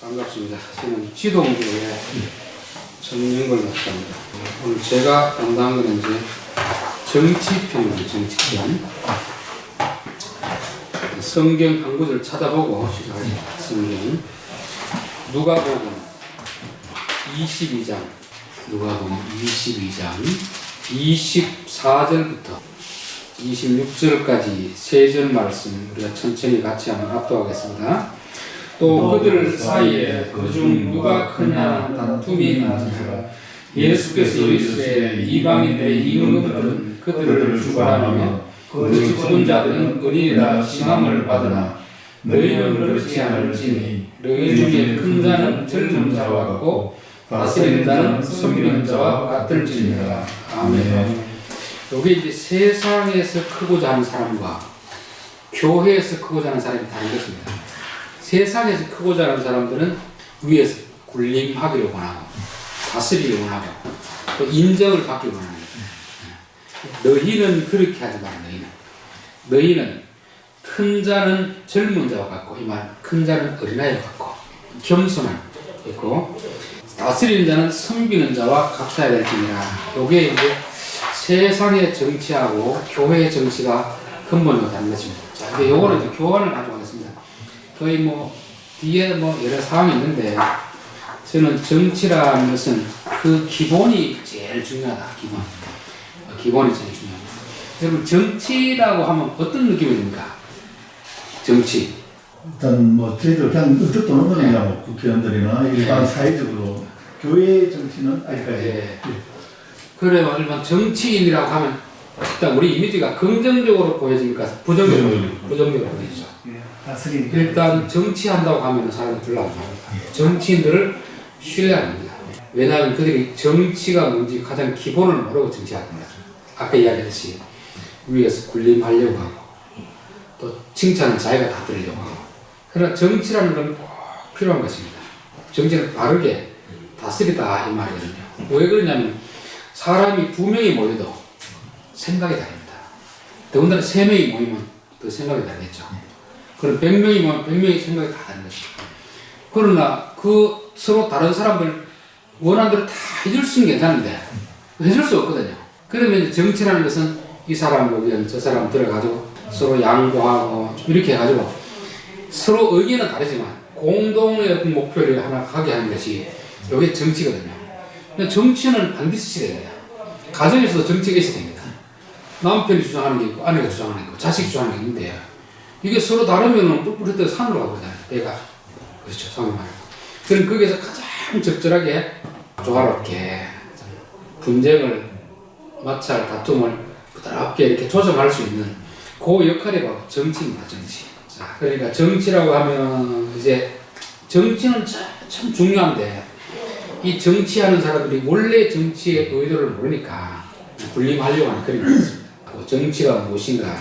반갑습니다. 저는 지동교회 정영걸 목사입니다. 오늘 제가 담당한 것은 이제 정치편입니다. 정치편. 성경 한 구절 찾아보고 시작합니다. 성경 누가복음 22장 누가복음 22장 24절부터 26절까지 세 절 말씀 우리가 천천히 같이 한번 합독하겠습니다. 또 그들 사이에 그중 누가 크냐 다툼이 나니라. 예수께서 이르시되 이방인의 임금들은 그들을 주관하며 그 죽은 자들은 은인이라 칭함을 받으나 너희는 그렇지 않을지니 너희 중에 큰 자는 젊은 자와 같고 다스리는 자는 섬기는 자와 같을지니라. 아멘. 여기 이제 세상에서 크고자 하는 사람과 교회에서 크고자 하는 사람이 다른 것입니다. 세상에서 크고자 하는 사람들은 위에서 군림하기를 원하고 다스리기를 원하고 또 인정을 받기를 원하는 거예요. 너희는 그렇게 하지 마라. 너희는 큰 자는 젊은 자와 같고 이 말 큰 자는 어린아이와 같고 겸손한 있고 다스리는 자는 섬기는 자와 같아야 될지니라. 이게 이제 세상의 정치하고 교회의 정치가 근본으로 다른 것입니다. 자, 이제 요거는 이제 교환을 가져가겠습니다. 거의 뭐 뒤에 뭐 여러 사항이 있는데 저는 정치라는 것은 그 기본이 제일 중요하다. 기본이 제일 중요합니다. 여러분 정치라고 하면 어떤 느낌이 듭니까? 정치. 일단 뭐 저희들 그냥 뜻도 없는 거냐 뭐 국회의원들이나 일반 사회적으로 교회 정치는 아직까지. 그래요. 일반 정치인이라고 하면 일단 우리 이미지가 긍정적으로 보여집니까? 부정적으로 보이죠. 일단 정치한다고 하면 사람이 둘러합니다. 정치인들을 신뢰합니다. 왜냐하면 그들이 정치가 뭔지 가장 기본을 모르고 정치합니다. 아까 이야기했듯이 위에서 군림하려고 하고 또 칭찬은 자기가 다 들으려고 하고. 그러나 정치라는 건 꼭 필요한 것입니다. 정치는 바르게 다스리다 이 말이거든요. 왜 그러냐면 사람이 2명이 모여도 생각이 다릅니다. 더군다나 3명이 모이면 더 생각이 다르겠죠. 그럼 100명이 모이면 100명의 생각이 다 다른 것이죠. 그러나 그 서로 다른 사람들 원하는 대로 다 해줄 수는 괜찮은데 해줄 수 없거든요. 그러면 정치라는 것은 이 사람 의견 저 사람 들어가지고 서로 양보하고 이렇게 해가지고 서로 의견은 다르지만 공동의 목표를 하나 가게 하는 것이 이게 정치거든요. 근데 정치는 반드시 있어야 됩니다. 가정에서도 정치가 있어야 됩니다. 남편이 주장하는 게 있고 아내가 주장하는 게 있고 자식이 주장하는 게 있는데 이게 서로 다르면 뿔뿔했다가 산으로 가거든요. 배가. 그렇죠. 성이 말이고. 그럼 거기에서 가장 적절하게 조화롭게 분쟁을 마찰 다툼을 부드럽게 이렇게 조정할 수 있는 그 역할이 바로 정치입니다. 정치. 자, 그러니까 정치라고 하면 이제 정치는 참 중요한데 이 정치하는 사람들이 원래 정치의 의도를 모르니까 군림하려고 하는 그런 게 있습니다. 정치가 무엇인가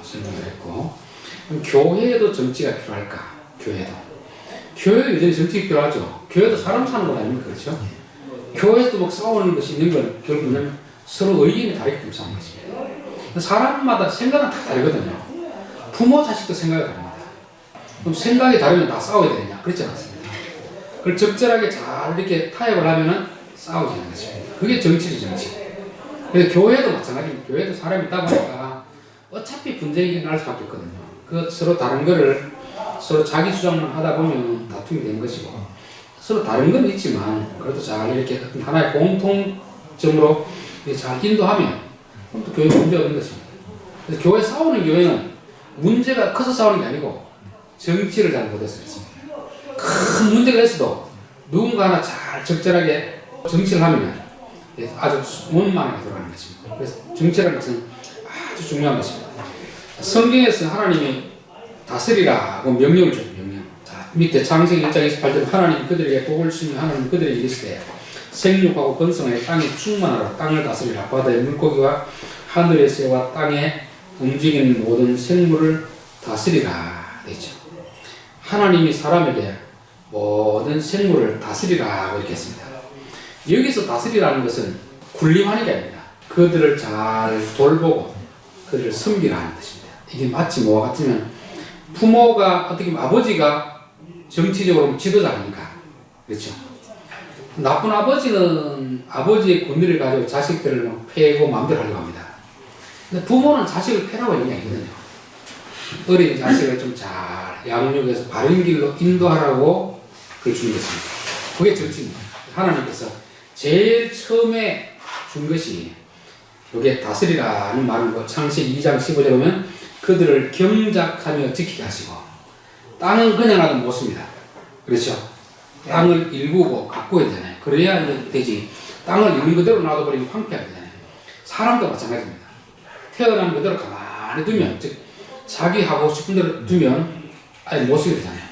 설명을 했고 그럼 교회에도 정치가 필요할까? 교회도 여전히 정치가 필요하죠. 교회도 사람 사는 건 아닙니까? 그렇죠? 교회에서도 막 싸우는 것이 있는 건 결국은 서로 의견이 다르기 때문에 싸우는 것입니다. 사람마다 생각은 다 다르거든요. 부모 자식도 생각이 다릅니다. 그럼 생각이 다르면 다 싸워야 되느냐? 그렇지 않습니다. 그걸 적절하게 잘 이렇게 타협을 하면은 싸우지 않는 것입니다. 그게 정치죠, 정치. 그래서 교회도 마찬가지입니다. 교회도 사람이 있다 보니까 어차피 분쟁이 날 수밖에 없거든요. 그 서로 다른 거를 서로 자기 주장만 하다 보면 다툼이 되는 것이고 서로 다른 건 있지만 그래도 잘 이렇게 하나의 공통점으로 잘 인도하면 또 교회 문제가 없는 것입니다. 그래서 교회 싸우는 교회는 문제가 커서 싸우는 게 아니고 정치를 잘 못해서 그렇습니다. 큰 문제가 있어도 누군가 하나 잘 적절하게 정치를 하면 아주 원만하게 돌아가는 것입니다. 그래서 정치라는 것은 아주 중요한 것입니다. 성경에서 하나님이 다스리라고 명령을 줘요. 명령. 자, 밑에 창세기 1장 28절 하나님 그들에게 복을 주시며 하나님 그들에게 이르시되 생육하고 번성하여 땅에 충만하라. 땅을 다스리라. 바다의 물고기와 하늘의 새와 땅에 움직이는 모든 생물을 다스리라 되죠. 하나님이 사람에게 모든 생물을 다스리라고 이렇게 했습니다. 여기서 다스리라는 것은 군림하는 게 아닙니다. 그들을 잘 돌보고 그들을 섬기라는 뜻입니다. 이게 마치 뭐와 같으면 부모가 어떻게 보면 아버지가 정치적으로 지도자니까. 그렇죠. 나쁜 아버지는 아버지의 권리를 가지고 자식들을 막 패고 마음대로 하려고 합니다. 근데 부모는 자식을 패라고 하는 게 아니거든요. 어린 자식을 좀 잘 양육해서 바른 길로 인도하라고 그걸 주는 것입니다. 그게 정치입니다. 하나님께서 제일 처음에 준 것이 이게 다스리라는 말은 뭐 창세기 2장 15절에 보면 그들을 경작하며 지키게 하시고 땅은 그냥 놔도 못 씁니다. 그렇죠? 땅을 일구고 가꾸어야 되잖아요. 그래야 되지. 땅을 있는 그대로 놔둬버리면 황폐하게 되잖아요. 사람도 마찬가지입니다. 태어난 그대로 가만히 두면, 즉 자기 하고 싶은 대로 두면 아예 못 쓰게 되잖아요.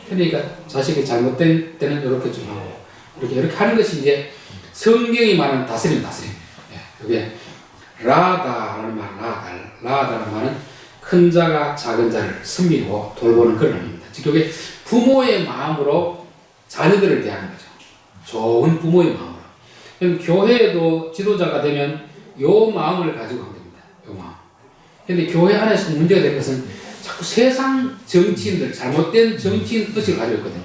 그러니까 자식이 잘못된 때는 이렇게 좀 하고 이렇게 하는 것이 이제 성경이 말하는 다스림. 이게 라다라는 말, 라다라는 말은 큰 자가 작은 자를 섬기고 돌보는 그런 의미입니다. 즉 이게 부모의 마음으로 자녀들을 대하는 거죠. 좋은 부모의 마음으로. 그럼 교회에도 지도자가 되면 요 마음을 가지고 하면 됩니다. 요 마음. 그런데 교회 안에서 문제가 되는 것은 자꾸 세상 정치인들, 잘못된 정치인 뜻을 가지고 있거든요.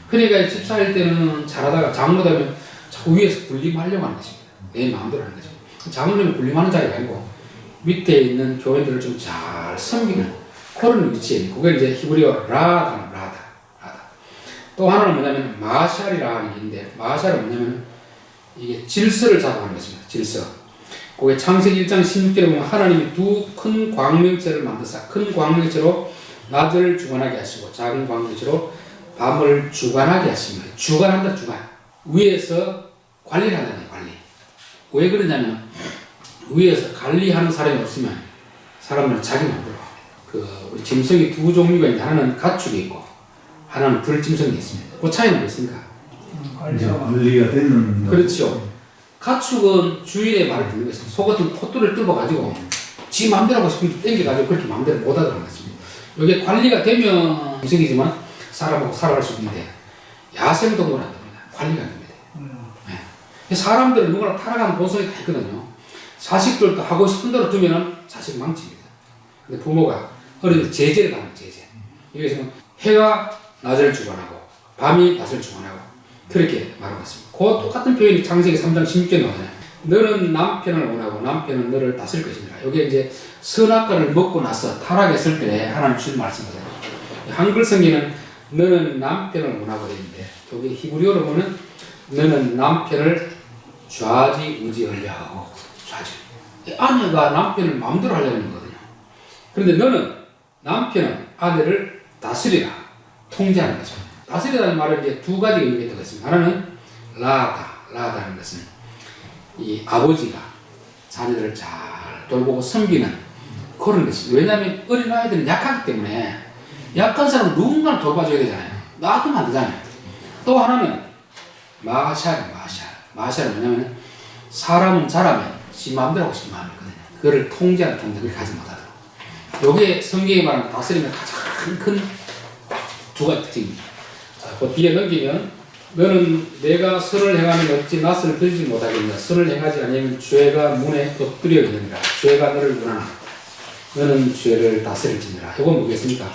그러니까 집사일 때는 잘하다가 장로되면 자꾸 위에서 군림하려고 하는 것입니다. 내 마음대로 하는 거죠. 장로는 군림하는 자리가 아니고 밑에 있는 교회들을 좀 잘 섬기는 그런 위치에 있는 그게 이제 히브리어 라다. 또 하나는 뭐냐면 마샬이라는 게 있는데 마샬은 뭐냐면 이게 질서를 잡아가는 것입니다. 질서. 그게 창세기 1장 16절에 보면 하나님이 두 큰 광명체를 만드사 큰 광명체로 낮을 주관하게 하시고 작은 광명체로 밤을 주관하게 하십니다. 주관한다 주관. 위에서 관리를 한다는 거예요. 관리. 왜 그러냐면 위에서 관리하는 사람이 없으면 사람들은 자기 마음대로 합니다. 우리 짐승이 두 종류가 있는데 하나는 가축이 있고 하나는 들짐승이 있습니다. 그 차이는 뭐습니까? 관리가 되는. 그렇죠. 가축은 주인의 말을 듣는 것입니다. 소 같은 콧줄을 뚫어가지고 지 마음대로 하고 싶은 데 땡겨가지고 그렇게 마음대로 못하더라는 것입니다. 이게 관리가 되면 짐승이지만 사람하고 살아갈 수 있는데 야생동물은 안 됩니다. 관리가 안 됩니다. 네. 사람들은 누구나 타락하는 본성이 다 있거든요. 자식들도 하고 싶은 대로 두면 자식 망칩니다. 근데 부모가 어린이 제재를 받는 제재. 여기서 해가 낮을 주관하고 밤이 낮을 주관하고 그렇게 말하고 있습니다. 그 똑같은 표현이 창세기 3장 16절에 나오잖아요. 너는 남편을 원하고 남편은 너를 다스릴 것이니라. 여기 이제 선악과를 먹고 나서 타락했을 때 하나님 주신 말씀이잖아요. 한글 성경은 너는 남편을 원하고 되는데 여기 히브리어로 보면 너는 남편을 좌지우지하려 하고 좌지. 아내가 남편을 마음대로 하려는 거거든요. 그런데 너는 남편은 아내를 다스리라. 통제하는 거죠. 다스리라는 말은 이제 두 가지 의미가 들어있습니다. 하나는 라다는 것은 이 아버지가 자녀들을 잘 돌보고 섬기는 그런 것입니다. 왜냐하면 어린 아이들은 약하기 때문에 약한 사람은 누군가를 돌봐줘야 되잖아요. 놔두면 안 되잖아요. 또 하나는 마샬은 뭐냐면 사람은 자라면 지 마음대로 하고 싶은 마음이 있거든요. 그거를 통제하는 통제를 가지 못하도록. 이게 성경이 말하는 다스림의 가장 큰 두 가지 특징입니다. 자, 그 뒤에 넘기면 너는 내가 선을 행하면 어찌 낯을 들지 못하겠냐. 선을 행하지 않으면 죄가 문에 엎드려 있느니라. 죄가 너를 문하나 너는 죄를 다스릴지니라. 이건 뭐겠습니까?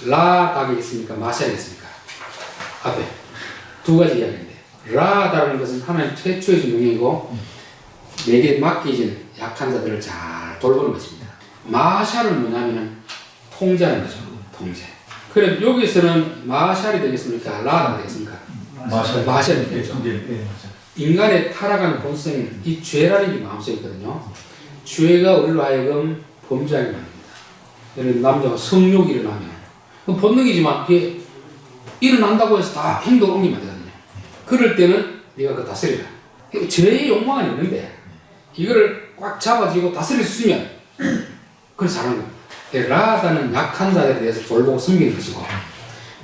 라다겠습니까? 마샤겠습니까? 앞에 두 가지 이야기인데 라다라는 것은 하나님 최초의 명령이고 내게 맡기진 약한 자들을 잘 돌보는 것입니다. 마샬은 뭐냐면은 통제하는 거죠. 통제. 그럼 여기서는 마샬이 되겠습니까? 라다가 되겠습니까? 마샬이 되겠죠. 인간의 타락한 본성이 이 죄라는 게 마음속에 있거든요. 죄가 우리로 하여금 범죄하게 만듭니다. 예를 들어 남자가 성욕이 일어나면 그건 본능이지만 그게 일어난다고 해서 다 행동을 옮기면 되거든요. 그럴 때는 네가 그거 다스리라. 죄의 욕망은 있는데 이거를 꽉 잡아지고 다스릴 수 있으면 그걸 잘하는 겁니다. 라다는 약한 자들에 대해서 돌보고 섬기는 것이고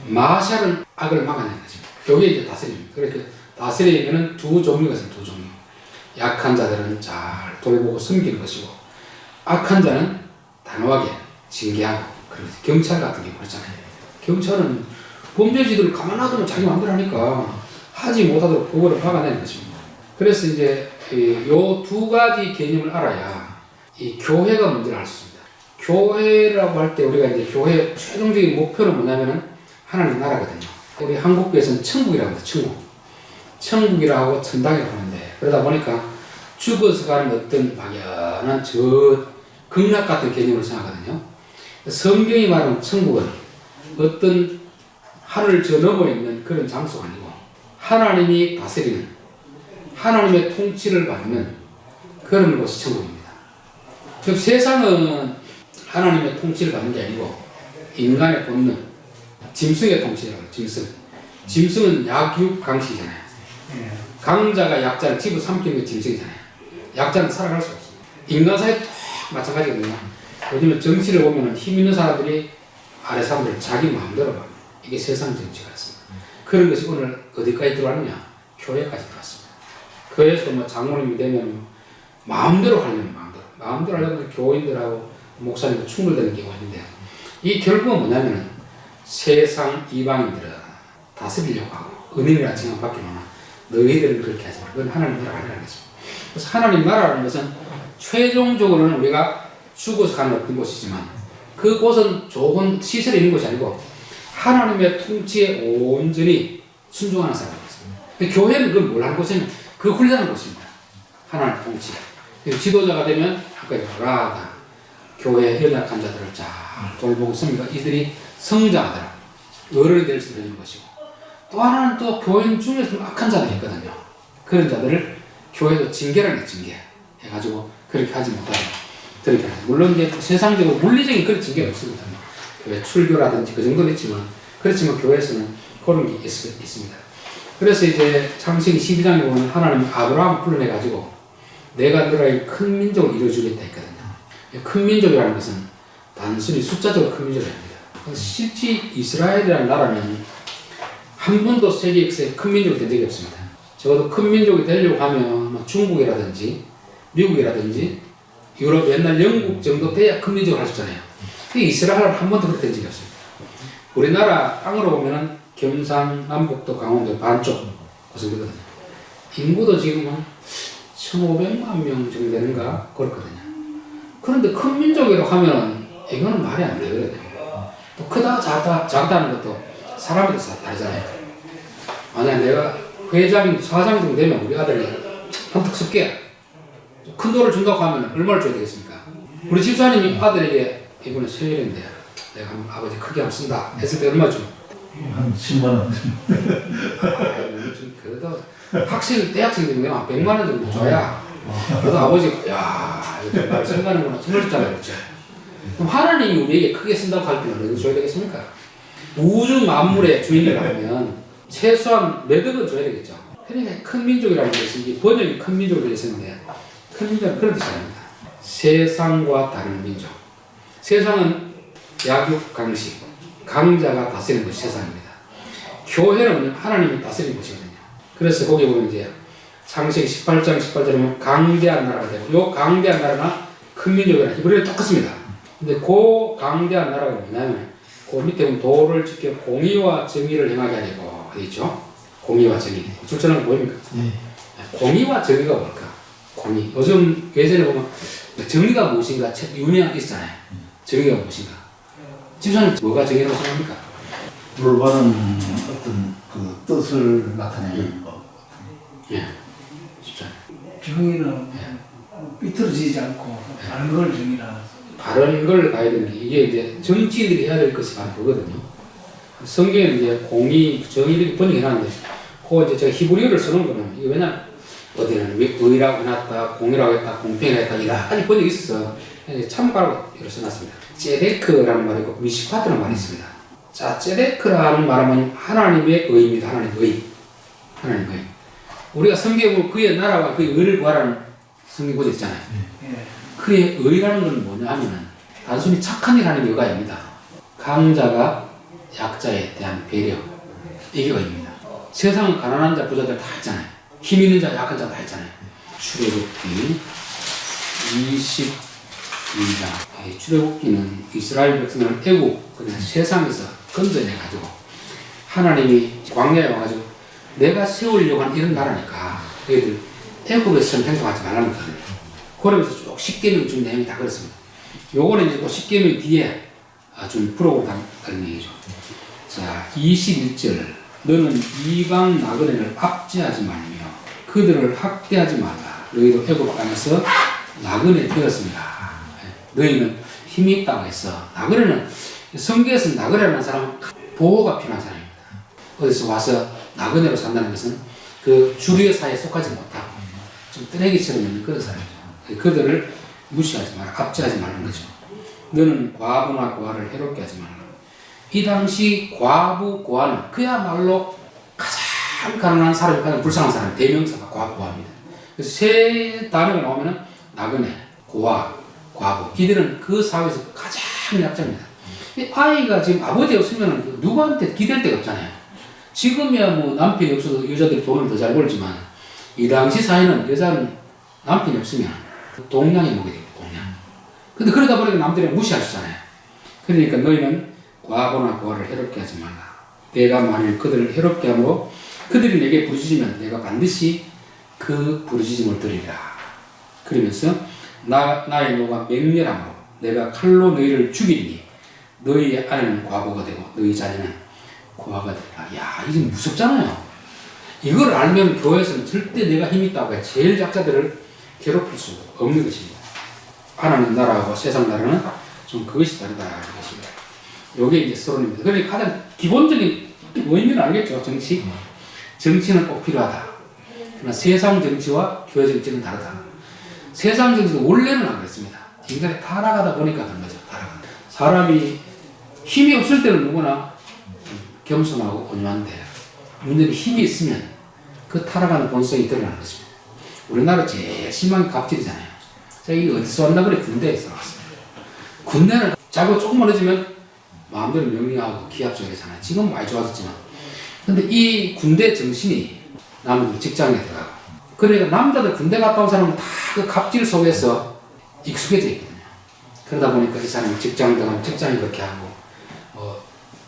마샬은 악을 막아내는 것입니다. 여기에 이제 다스립니다. 그렇게 다스리면은 두 종류가 있습니다. 두 종류. 약한 자들은 잘 돌보고 섬기는 것이고 악한 자는 단호하게 징계하고 그런 경찰 같은 게 그렇잖아요. 경찰은 범죄지들을 가만 놔두면 자기 마음대로 하니까 하지 못하도록 보고를 막아내는 것입니다. 그래서 이제 요 두 가지 개념을 알아야 이 교회가 문제를 알 수 있습니다. 교회라고 할 때 우리가 이제 교회의 최종적인 목표는 뭐냐면은 하나님 나라거든요. 우리 한국교회에서는 천국이라고 합니다. 천국이라고 하고 천당이라고 하는데, 그러다 보니까 죽어서 가는 어떤 막연한 저 극락 같은 개념을 생각하거든요. 성경이 말하는 천국은 어떤 하늘을 저 넘어 있는 그런 장소가 아니고 하나님이 다스리는, 하나님의 통치를 받는 그런 곳이 천국입니다. 그럼 세상은 하나님의 통치를 받는 게 아니고 인간의 본능, 짐승의 통치라고 해요. 짐승은 약육강식이잖아요. 강자가 약자를 집어삼키는 게 짐승이잖아요. 약자는 살아갈 수가 없습니다. 인간 사회도 마찬가지거든요. 요즘에 정치를 보면 힘 있는 사람들이 아래 사람들을 자기 마음대로 합니다. 이게 세상 정치 같습니다. 그런 것이 오늘 어디까지 들어왔느냐? 교회까지 들어왔습니다. 교회에서 뭐 장로님이 되면 마음대로 하려면 마음대로 하려면 교인들하고 목사님도 충돌되는 경우가 있는데, 이 결국은 뭐냐면은 세상 이방인들을 다스리려고 하고 은인이라는 칭함 받기로나 너희들은 그렇게 하지 마. 그건 하나님 나라가 아니라는 것입니다. 그래서 하나님 나라라는 것은 최종적으로는 우리가 죽어서 가는 어떤 곳이지만 그곳은 좋은 시설이 있는 것이 아니고 하나님의 통치에 온전히 순종하는 사람입니다. 교회는 그걸 뭘 하는 곳이냐면 그 훈련하는 곳입니다. 하나님의 통치. 지도자가 되면 아까 라다 교회 연약한 자들을 잘 돌보고 있으니까 이들이 성장하더라. 어른이 될 수 있는 것이고, 또 하나는 또 교인 중에서 악한 자들이 있거든요. 그런 자들을 교회도 징계를 해, 해가지고 그렇게 하지 못하게. 그렇게 하죠. 물론 이제 세상적으로 물리적인 그런 징계는 없습니다. 교회 출교라든지 그 정도는 있지만, 그렇지만 교회에서는 그런 게 있습니다. 그래서 이제 창세기 12장에 보면 하나님이 아브라함을 불러내가지고 내가 너라의 큰 민족을 이루어주겠다 했거든요. 큰 민족이라는 것은 단순히 숫자적으로 큰 민족이 아닙니다. 실제 이스라엘이라는 나라는 한 번도 세계 역사에 큰 민족이 된 적이 없습니다. 적어도 큰 민족이 되려고 하면 중국이라든지 미국이라든지 유럽, 옛날 영국 정도 돼야 큰 민족을 할 수 있잖아요. 이스라엘은 한 번도 그렇게 된 적이 없습니다. 우리나라 땅으로 보면은 경상남북도 강원도 반쪽 그 정도거든요. 인구도 지금 한 1,500만 명 정도 되는가 그렇거든요. 그런데 큰 민족이라고 하면 이거는 말이 안 되거든요. 또 크다 작다는 것도 사람에 따라서 다르잖아요. 만약 내가 회장, 사장 정도 되면 우리 아들이 한턱 쏠게 큰 돈을 준다고 하면 얼마를 줘야 되겠습니까? 우리 집사님이 아들에게 이번에 생일인데 내가 아버지 크게 한번 쓴다 했을 때 얼마 줘? 한 10만 원. 그래도 학생, 대학생 되면 100만 원 정도 줘야 그래도 아버지가 야 이거 말 생각하는구나 선물 줬잖아요. 그렇죠? 그럼 하나님이 우리에게 크게 쓴다고 할 때는 어느 줘야 되겠습니까? 우주 만물의 주인이라면 최소한 몇 억은 줘야 되겠죠. 그러니까 큰 민족이라는 것이 번역이 큰 민족으로 되어 있는데 큰 민족은 그런 뜻이 아닙니다. 세상과 다른 민족. 세상은 약육강식, 강자가 다스리는 것이 세상입니다. 교회는 하나님이 다스리는 것이거든요. 그래서 거기 보면 이제 창세기 18장 18절에 보면 강대한 나라가 되고, 이 강대한 나라가 큰 민족이랑 히브리어는 똑같습니다. 근데 그 강대한 나라가 뭐냐면 그 밑에 보면 도를 지켜 공의와 정의를 행하게 하려고 어디 있죠? 공의와 정의. 출처는 보입니까? 공의와 정의가 뭘까? 공의. 요즘 예전에 보면 정의가 무엇인가 책 유명한 게 있잖아요. 정의가 무엇인가? 집사님 뭐가 정의라고 생각합니까? 올바른 어떤 그 뜻을 나타내는 것. 예. 집사님. 정의는 삐뚤어지지 않고 바른 걸 정의라. 바른 걸 가야 되는 게 이게 이제 정치인들이 해야 될 것이 바로 그거거든요. 성경에는 이제 공의, 정의를 번역해놨는데, 그 이제 제가 히브리어를 쓰는 거는 이게 왜냐 어디는 의라고 해놨다, 공의라고 했다, 공평이라고 했다 여러 가지 번역이 있어서 참고하라고 이렇게 써놨습니다. 제데크라는 말이 있고 미시파트라는 말이 있습니다. 자, 제데크라는 말은 하나님의 의입니다. 하나님의 의. 우리가 성경을 그의 나라와 그의 의를 구하라는 성경 구절 있잖아요. 그의 의라는 건 뭐냐 하면은 단순히 착한 일 하는 의가 아닙니다. 강자가 약자에 대한 배려, 이게 의입니다. 세상은 가난한 자, 부자들 다 있잖아요. 힘 있는 자, 약한 자 다 있잖아요. 출애굽기 22장. 출애굽기는 이스라엘 백성을 애국, 그냥 세상에서 건져내가지고 하나님이 광야에 와가지고 내가 세우려고 하는 이런 나라니까 너희들 애국에서는 행동하지 말라는 거예요. 그러면서 쭉 십계명 중 내용이 다 그렇습니다. 요거는 이제 또 십계명 뒤에 좀 부록으로 다른 얘기죠. 자, 21절 너는 이방 나그네를 압제하지 말며 그들을 학대하지 말라. 너희도 애굽 땅에서 나그네 되었습니다. 너희는 힘이 있다고 했어. 나그네는 성경에서 나그네라는 사람은 보호가 필요한 사람입니다. 어디서 와서 나그네로 산다는 것은 그 주류의 사회에 속하지 못하고 좀 뜨레기처럼 있는 그런 사람이죠. 그들을 무시하지 마라. 압제하지 말라는 거죠. 너는 과부나 고아를 해롭게 하지 말라. 이 당시 과부, 고아는 그야말로 가장 가난한 사람이 가장 불쌍한 사람, 대명사가 과부, 고아입니다. 그래서 세 단어가 나오면은 나그네, 고아, 과부. 이들은 그 사회에서 가장 약자입니다. 아이가 지금 아버지 없으면 누구한테 기댈 데가 없잖아요. 지금이야 뭐 남편이 없어도 여자들이 돈을 더 잘 벌지만 이 당시 사회는 여자는 남편이 없으면 동냥이 먹게 됩니다. 동냥. 근데 그러다 보니까 남들이 무시하시잖아요. 그러니까 너희는 과부나 고아를 해롭게 하지 말라. 내가 만일 그들을 해롭게 함으로 그들이 내게 부르짖으면 내가 반드시 그 부르짖음을 들으리라. 그러면서 나의 노가 맹렬함으로 내가 칼로 너희를 죽이리니 너희의 아내는 과부가 되고 너희 자녀는 고아가 되리라. 야, 이게 무섭잖아요. 이걸 알면 교회에서는 절대 내가 힘이 있다고 해 제일 약자들을 괴롭힐 수 없는 것입니다. 하나님 나라하고 세상 나라는 좀 그것이 다르다는 것입니다. 이게 이제 서론입니다. 그러니까 가장 기본적인 의미는 알겠죠. 정치는 꼭 필요하다. 그러나 세상 정치와 교회 정치는 다르다. 세상 정치는 원래는 안 그랬습니다. 인간이 타락하다 보니까 그런 거죠. 타락한다. 사람이 힘이 없을 때는 누구나 겸손하고 온유한데 문제는 힘이 있으면 그 타락하는 본성이 드러나는 것입니다. 우리나라 제일 심한 게 갑질이잖아요. 제가 이게 어디서 왔나 그래 군대에서 왔습니다. 군대는 자꾸 조금만 늦으면 마음대로 명령하고 기합적이 되잖아요. 지금 많이 좋아졌지만. 근데 이 군대 정신이 남들 직장에 들어가고 그러니까 남자들 군대 갔다 온 사람은 다 그 갑질 속에서 익숙해져 있거든요. 그러다 보니까 이 사람이 직장 들어가면 직장이 그렇게 하고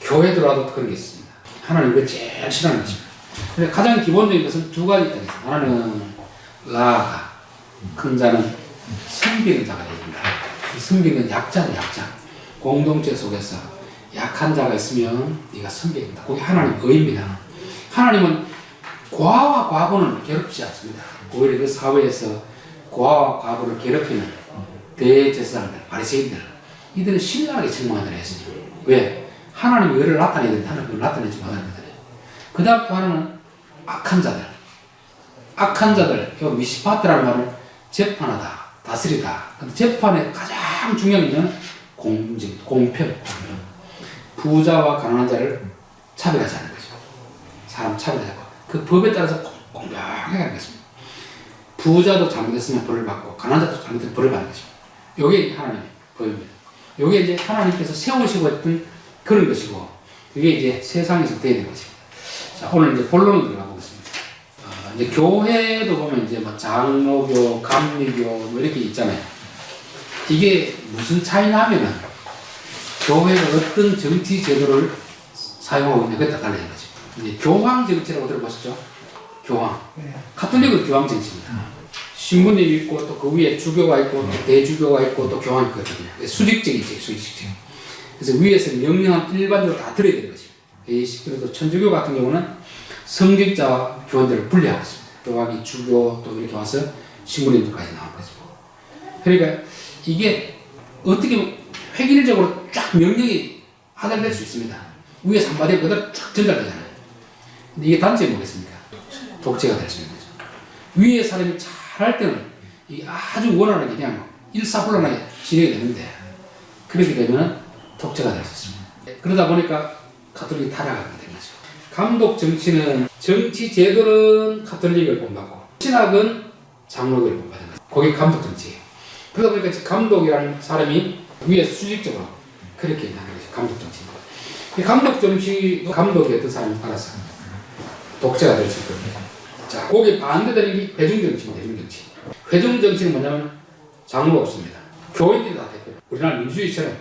교회 들어와도 그런 게 있습니다. 하나님 그걸 제일 싫어하는 것입니다. 그래서 가장 기본적인 것은 두 가지 있다. 하나는 라가 큰 자는 섬기는 자가 됩니다. 섬기는 약자는 약자. 공동체 속에서 약한 자가 있으면 네가 섬겨야 된다. 그게 하나님의 의입니다. 하나님은 고아와 과부는 괴롭히지 않습니다. 오히려 그 사회에서 고아와 과부를 괴롭히는 대제사장들, 바리새인들 이들은 신랄하게 책망하더라 했어요. 왜? 하나님의 의를 나타내야 되는데 하나님의 의를 나타내지 못하는 거잖아요. 그 다음 또 하나는 악한 자들. 악한 자들, 이 미시파트라는 말은 재판하다, 다스리다. 근데 재판의 가장 중요한 것은 공평. 부자와 가난한 자를 차별하지 않는 거죠. 사람 차별하지 않고 그 법에 따라서 공평하게 하는 것입니다. 부자도 잘못했으면 벌을 받고 가난한 자도 잘못했으면 벌을 받는 것입니다. 이게 하나님의 법입니다. 이게 이제 하나님께서 세우시고 했던 그런 것이고 이게 이제 세상에서 되어야 되는 것입니다. 자, 오늘 이제 본론으로 들어가 보겠습니다. 이제 교회도 보면 이제 뭐 장로교, 감리교 뭐 이렇게 있잖아요. 이게 무슨 차이냐 하면은 교회가 어떤 정치 제도를 사용하고 있냐, 그게 다 달라진 거죠. 이제 교황 정치라고 들어보셨죠? 교황. 가톨릭은 교황 정치입니다. 신부님이 있고 또 그 위에 주교가 있고 또 대주교가 있고 또 교황이 있거든요. 수직적이지, 수직적. 그래서 위에서 명령은 일반적으로 다 들어야 되는 거죠. 그래도 천주교 같은 경우는 성직자와 교원들을 분리하고 있습니다. 교황이 주교 또 이렇게 와서 신부님들까지 나온 거죠. 그러니까 이게 어떻게 획일적으로 쫙 명령이 하달될 수 있습니다. 위에서 한마디 그대로 쫙 전달되잖아요. 근데 이게 단점이 뭐겠습니까? 독재가 될 수 있는 거죠. 위에 사람이 잘할 때는 이게 아주 원활하게 그냥 일사불란하게 진행이 되는데 그렇게 되면 독재가 될 수 있습니다. 그러다 보니까 가톨릭이 타락하게 되는 거죠. 감독 정치는 정치 제도는 가톨릭을 본받고 신학은 장로교를 본받는 거죠. 그게 감독 정치예요. 그러다 보니까 감독이라는 사람이 위에서 수직적으로 그렇게 하는 거죠. 감독 정치입니다. 감독 정치, 감독이 어떤 사람이 따라서 독재가 될 수 있거든요. 자, 거기에 반대되는 게 회중정치입니다. 회중정치. 회중정치는 뭐냐면 장로가 없습니다. 교인들이 다 대표. 우리나라 민주주의처럼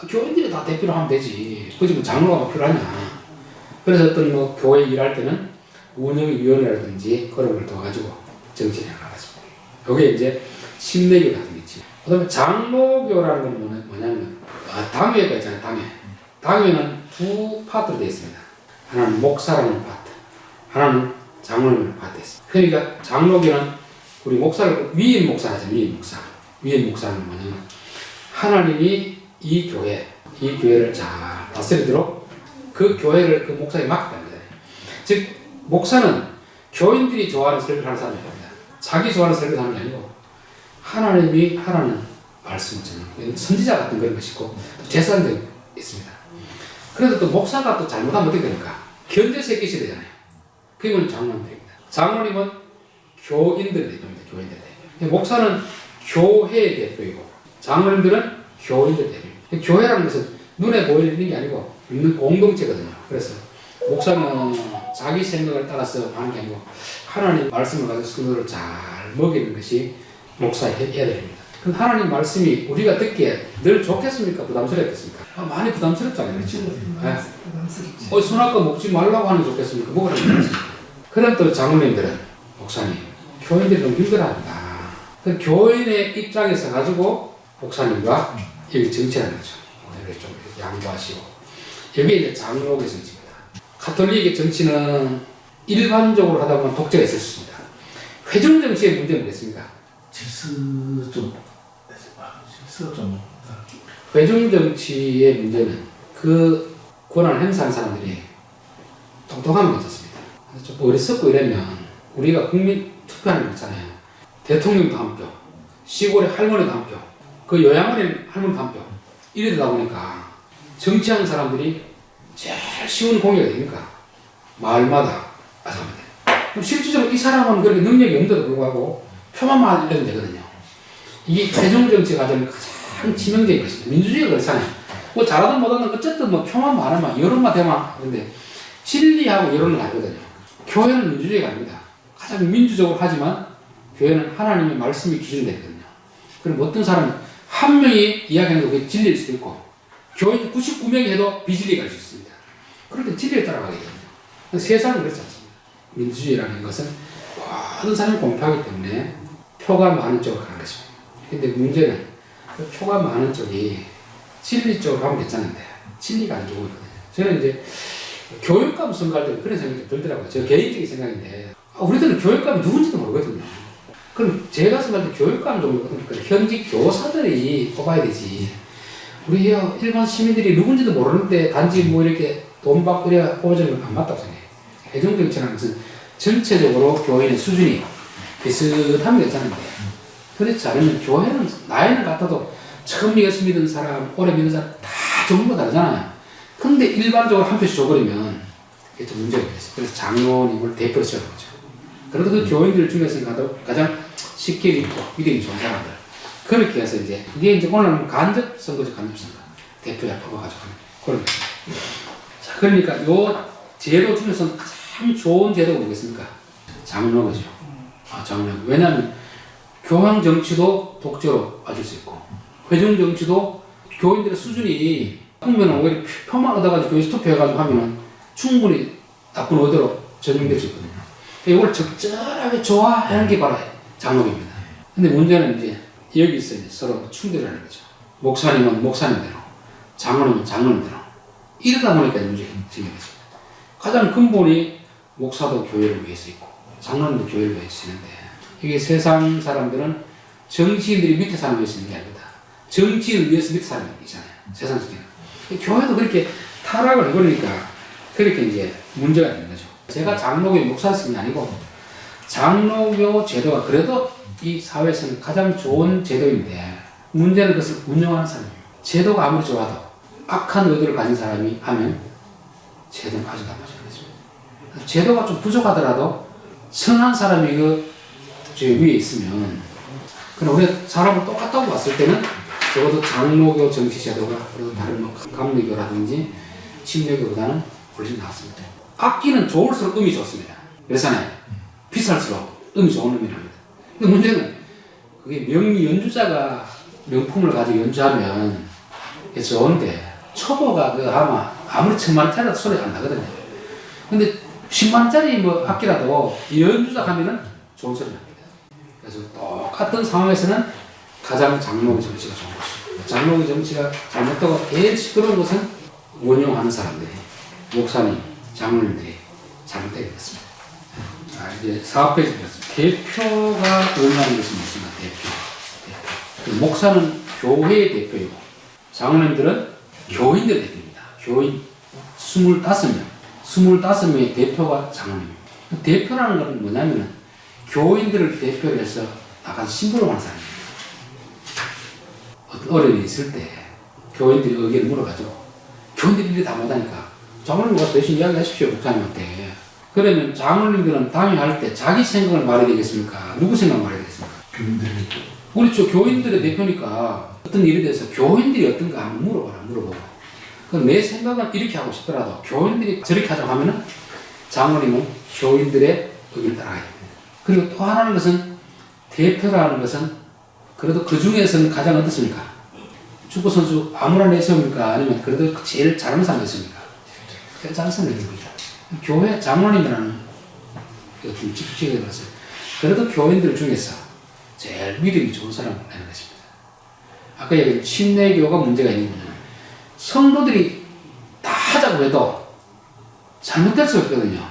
교인들이 다 대표로 하면 되지. 그지 뭐 장로가 필요하냐. 그래서 어떤 뭐 교회 일할 때는 운영위원회라든지 그런 걸 도와가지고 정치를 해나가죠. 여기에 이제 심내교 같은 게 있지. 그 다음에 장로교라는 건 뭐냐면 당회가 있잖아요. 당회. 당회는 두 파트로 되어 있습니다. 하나는 목사라는 파트, 하나는 장로님을 파트했어요. 그러니까 장로교는 우리 목사를 위임 목사라죠. 위임 목사. 위임 목사는 뭐냐면 하나님이 이 교회를 잘 다스리도록 그 교회를 그 목사에게 맡겼다는 거예요. 즉 목사는 교인들이 좋아하는 설교를 하는 사람이 아닙니다. 자기 좋아하는 설교를 하는 게 아니고 하나님이 하라는 말씀을 전하는 선지자 같은 그런 것이고 또 제사장도 있습니다. 그래서 또 목사가 또 잘못하면 어떻게 되니까 견제서 끼셔야 되잖아요. 그건 장로님들입니다. 장로님은 교인들의 대표입니다. 교인들의 대표. 목사는 교회의 대표이고 장로님들은 교인들의 대표입니다. 교회라는 것은 눈에 보이는 게 아니고 있는 공동체거든요. 그래서 목사는 자기 생각을 따라서 하는 게 아니고 하나님 말씀을 가지고 성도를 잘 먹이는 것이 목사의 해야 됩니다. 그럼 하나님 말씀이 우리가 듣기에 늘 좋겠습니까? 부담스럽겠습니까? 많이 부담스럽잖아요. 그렇죠? 부담스럽지. 순학과 먹지 말라고 하는 게 좋겠습니까? 먹으라고 하겠습니까? 그럼 또 장로님들은 목사님, 교인들이 너무 힘들어한다. 그 교인의 입장에서 가지고 목사님과 여기 정치하는 거죠. 오늘 좀 양보하시고. 여기 이제 장로의 정치입니다. 가톨릭의 정치는 일반적으로 하다 보면 독재가 있을 수 있습니다. 회중 정치의 문제는 뭐겠습니까? 질서 좀 회중 정치의 문제는 그 권한을 행사하는 사람들이 똑똑하면 괜찮습니다. 좀 어리석고 이러면 우리가 국민 투표하는 거 있잖아요. 대통령도 한 표, 시골의 할머니도 한 표, 그 요양원의 할머니도 한 표. 이러다 보니까 정치하는 사람들이 제일 쉬운 공약이 됩니까? 마을마다 아삽니다. 그럼 실질적으로 이 사람은 그렇게 능력이 없는데도 불구하고 표만 맞으면 되거든요. 이게 회중 정치 과정의 가장 치명적인 것입니다. 민주주의가 그렇잖아요. 뭐 잘하든 못하든 어쨌든 뭐 표만 많으면 여론만 되면 근데 진리하고 여론을 알거든요. 교회는 민주주의가 아닙니다. 가장 민주적으로 하지만 교회는 하나님의 말씀이 기준이 되거든요. 그럼 어떤 사람은 한 명이 이야기하는 게 그게 진리일 수도 있고 교인 99명이 해도 비진리가 갈 수 있습니다. 그럴 때 진리에 따라가게 됩니다. 세상은 그렇지 않습니다. 민주주의라는 것은 모든 사람이 공평하기 때문에 표가 많은 쪽으로 가는 것입니다. 근데 문제는 그 표가 많은 쪽이 진리 쪽으로 가면 괜찮은데 진리가 안 좋거든요. 저는 이제 교육감 선거할 때 그런 생각이 좀 들더라고요. 제 개인적인 생각인데 우리들은 교육감이 누군지도 모르거든요. 그럼 제가 선거할 때 교육감 정도 현직 교사들이 뽑아야 되지. 우리 일반 시민들이 누군지도 모르는데 단지 뭐 이렇게 돈 받고 이래 뽑아주는 건 안 맞다고 생각해요. 회중정치라는 것은 전체적으로 교인의 수준이 비슷하면 괜찮은데 그렇지 않으면 교회는 나이는 같아도 처음 예수 믿은 사람, 오래 믿은 사람 다 종류가 다르잖아요. 근데 일반적으로 한 표씩 줘버리면 이게 좀 문제가 있어요. 그래서 장로님을 대표로 세우는 거죠. 그래도 그 교인들 중에서 가장 쉽게 믿고 믿음이 좋은 사람들. 그렇게 해서 이제 이게 오늘 간접 선거죠. 간접 선거. 대표자 뽑아가지고 그런 거죠. 자, 그러니까 요 제도 중에서는 가장 좋은 제도가 뭐겠습니까? 장로거죠. 장로. 왜냐하면 교황 정치도 독재로 빠질 수 있고 회중 정치도 교인들의 수준이 보면 오히려 표만 얻어가지고 교회에서 투표해가지고 하면은 충분히 나쁜 의도로 전용될 수 있거든요. 이걸 적절하게 좋아하는 게 바로 장로입니다. 근데 문제는 이제 여기서 이제 서로 충돌하는 거죠. 목사님은 목사님대로, 장로님은 장로님대로. 이러다 보니까 문제가 생기겠습니다. 가장 근본이 목사도 교회를 위해서 있고, 장로님도 교회를 위해서 있는데, 이게 세상 사람들은 정치인들이 밑에 사람을 위해서 있는 게 아닙니다. 정치인을 위해서 밑에 사람이 있잖아요. 세상 속에는. 교회도 그렇게 타락을 해버리니까, 그렇게 이제 문제가 되는 거죠. 제가 장로교의 목사였음이 아니고, 장로교 제도가 그래도 이 사회에서는 가장 좋은 제도인데, 문제는 그것을 운영하는 사람이에요. 제도가 아무리 좋아도 악한 의도를 가진 사람이 하면 제도는 아주 나빠지는 거죠. 제도가 좀 부족하더라도 선한 사람이 저 위에 있으면, 그럼 우리가 사람을 똑같다고 봤을 때는 적어도 장로교 정치 제도가 그래도 다른 뭐 감리교라든지 침례교보다는 훨씬 낫습니다. 악기는 좋을수록 음이 좋습니다. 그렇잖아요. 비쌀수록 음이 좋은 음이랍니다. 근데 문제는 그게 명리 연주자가 명품을 가지고 연주하면 좋은데 초보가 아마 아무리 10,000원짜리라도 소리가 안 나거든요. 근데 10만원짜리 뭐 악기라도 연주자 가면은 좋은 소리 납니다. 그래서 똑같은 상황에서는 가장 장로의 정치가 좋은 것이고, 장로의 정치가 잘못되고 제일 시끄러운 것은 원용하는 사람들이 목사님, 장로님들이 잘못되게 됐습니다. 이제 4페이지 보겠습니다. 대표가 의미하는 것은 무엇인가? 대표. 목사는 교회의 대표이고 장로님들은 교인들의 대표입니다. 교인 25명. 25명의 대표가 장로님입니다. 대표라는 것은 뭐냐면 교인들을 대표로 해서 나가서 심부름 하는 사람입니다. 어떤 어려움이 있을 때 교인들이 의견을 물어가지고 교인들이 일이 다 못하니까 장로님 가서 대신 이야기하십시오. 목사님한테. 그러면 장로님들은 당회할 때 자기 생각을 말해야 되겠습니까? 누구 생각을 말해야 되겠습니까? 교인들이. 그렇죠. 교인들의 대표니까 어떤 일에 대해서 교인들이 어떤가 한번 물어보고. 그럼 내 생각은 이렇게 하고 싶더라도 교인들이 저렇게 하자고 하면은 장로님은 교인들의 의견을 따라가야 됩니다. 그리고 또 하나는 것은 대표라는 것은 그래도 그 중에서는 가장 어떻습니까? 축구선수 아무나 내세웁니까? 아니면 그래도 제일 잘하는 사람 내세웁니까? 제일 잘하는 사람 내세웁니다. 교회 장로님이라는 좀 직책에 들어서 그래도 교인들 중에서 제일 믿음이 좋은 사람을 내는 것입니다. 아까 얘기한 침례교가 문제가 있는 거는 성도들이 다 하자고 해도 잘못될 수 없거든요.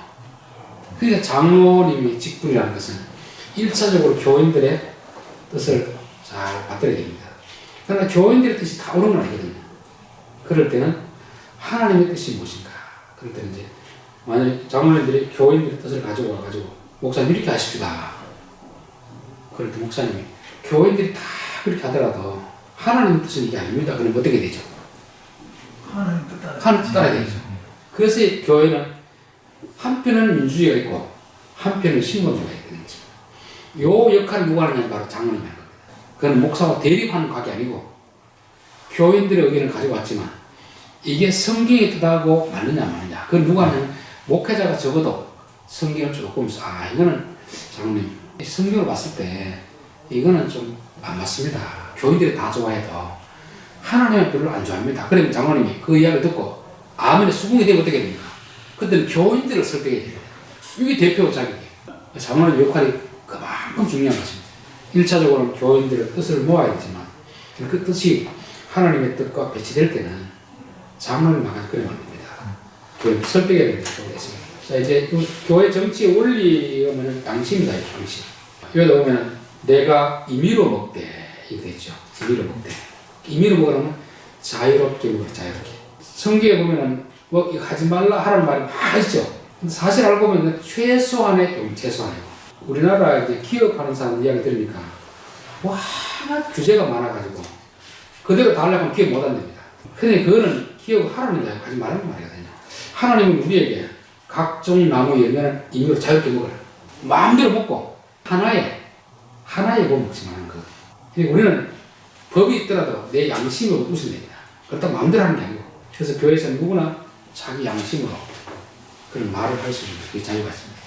그러니까 장로님의 직분이라는 것은 1차적으로 교인들의 뜻을 잘 받들어야 됩니다. 그러나 교인들의 뜻이 다 옳은 건 아니거든요. 그럴 때는 하나님의 뜻이 무엇인가? 그럴 때는 이제 만약에 장로님들이 교인들의 뜻을 가지고 와가지고 목사님 이렇게 하십시다. 그럴 때 목사님이 교인들이 다 그렇게 하더라도 하나님의 뜻은 이게 아닙니다. 그럼 어떻게 되죠? 하나님 뜻 따라. 하나님 뜻 따라야 되죠. 그래서 교회는 한편은 민주주의가 있고 한편은 신권주의가 있거든요. 요 역할을 누가 하느냐면 바로 장로님이 하는 겁니다. 그건 목사와 대립하는 각이 아니고 교인들의 의견을 가지고 왔지만 이게 성경의 뜻하고 맞느냐 마느냐 그건 누가 하냐면 목회자가 적어도 성경을 조금 이거는 장로님 성경을 봤을 때 이거는 좀 안 맞습니다. 교인들이 다 좋아해도 하나님은 별로 안 좋아합니다. 그러면 장로님이 그 이야기를 듣고 아멘에 수긍이 되면 어떻게 됩니까? 그때는 교인들을 설득해야 됩니다. 이게 대표 자격이에요. 장로님 역할이 그만큼 중요한 것입니다. 1차적으로는 교인들의 뜻을 모아야 되지만 그 뜻이 하나님의 뜻과 배치될 때는 장로님만 그래 말입니다. 교회 설득해야 됩니다. 자 이제 교회 정치의 원리는 양심이다. 양심. 여기다 보면 내가 임의로 먹되 이거 되죠. 임의로 먹되. 임의로 먹으라면 자유롭게 먹어. 자유롭게. 성경에 보면은 뭐 이거 하지 말라 하라는 말이 많이 있죠. 근데 사실 알고 보면 최소한의 최소한이고 우리나라 이제 기업하는 사람 이야기 들으니까 와 규제가 많아가지고 그대로 다 하려면 기업 못 한답니다. 근데 그거는 기업 하라는 게 하지 말라는 말이거든요. 하나님은 우리에게 각종 나무 열매는 임의로 자유롭게 먹으라. 마음대로 먹고 하나의 뭐 먹지 말라는 거. 우리는 법이 있더라도 내 양심으로 웃으면 됩니다. 그렇다고 마음대로 하는 게 아니고. 그래서 교회에서는 누구나 자기 양심으로 그런 말을 할 수 있는 그게 자유가 있습니다.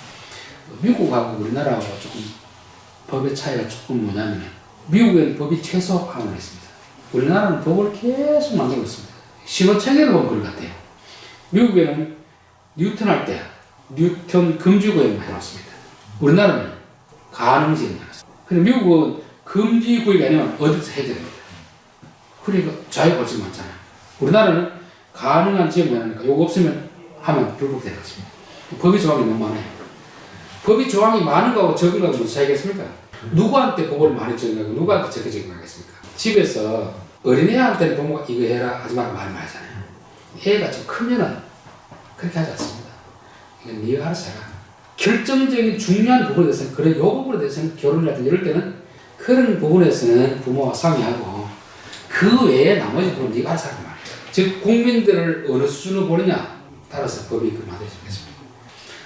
미국하고 우리나라하고 조금 법의 차이가 조금 뭐냐면 미국에는 법이 최소 한을 했습니다. 우리나라는 법을 계속 만들고 있습니다. 신호체계를 보면 그걸 같아요. 미국에는 뉴턴 할 때 뉴턴 금지구역만 해놨습니다. 우리나라는 가능지역만 해놨습니다. 근데 미국은 금지구역이 아니면 어디서 해야 됩니다. 그러니까 자유가 훨씬 많잖아요. 우리나라는 가능한 지역만 하니까 요거 없으면 하면 불법되는 것입니다. 법의 조항이 너무 많아요. 법의 조항이 많은 거하고 적은 거하고 무슨 차이가 있습니까? 누구한테 법을 많이 적용하고 누구한테 적게 적용하겠습니까? 집에서 어린애한테는 부모가 이거 해라 하지 말고 많이 말하잖아요. 애가 좀 크면은 그렇게 하지 않습니다. 이건 네가 알아서 해라. 결정적인 중요한 부분에 대해서는 그래 요 부분에 대해서는 결혼이라든지 이럴 때는 그런 부분에서는 부모와 상의하고 그 외에 나머지 부분은 네가 알아서 하란 말이에요. 즉 국민들을 어느 수준으로 보느냐 따라서 법이 그 만들어지겠습니다.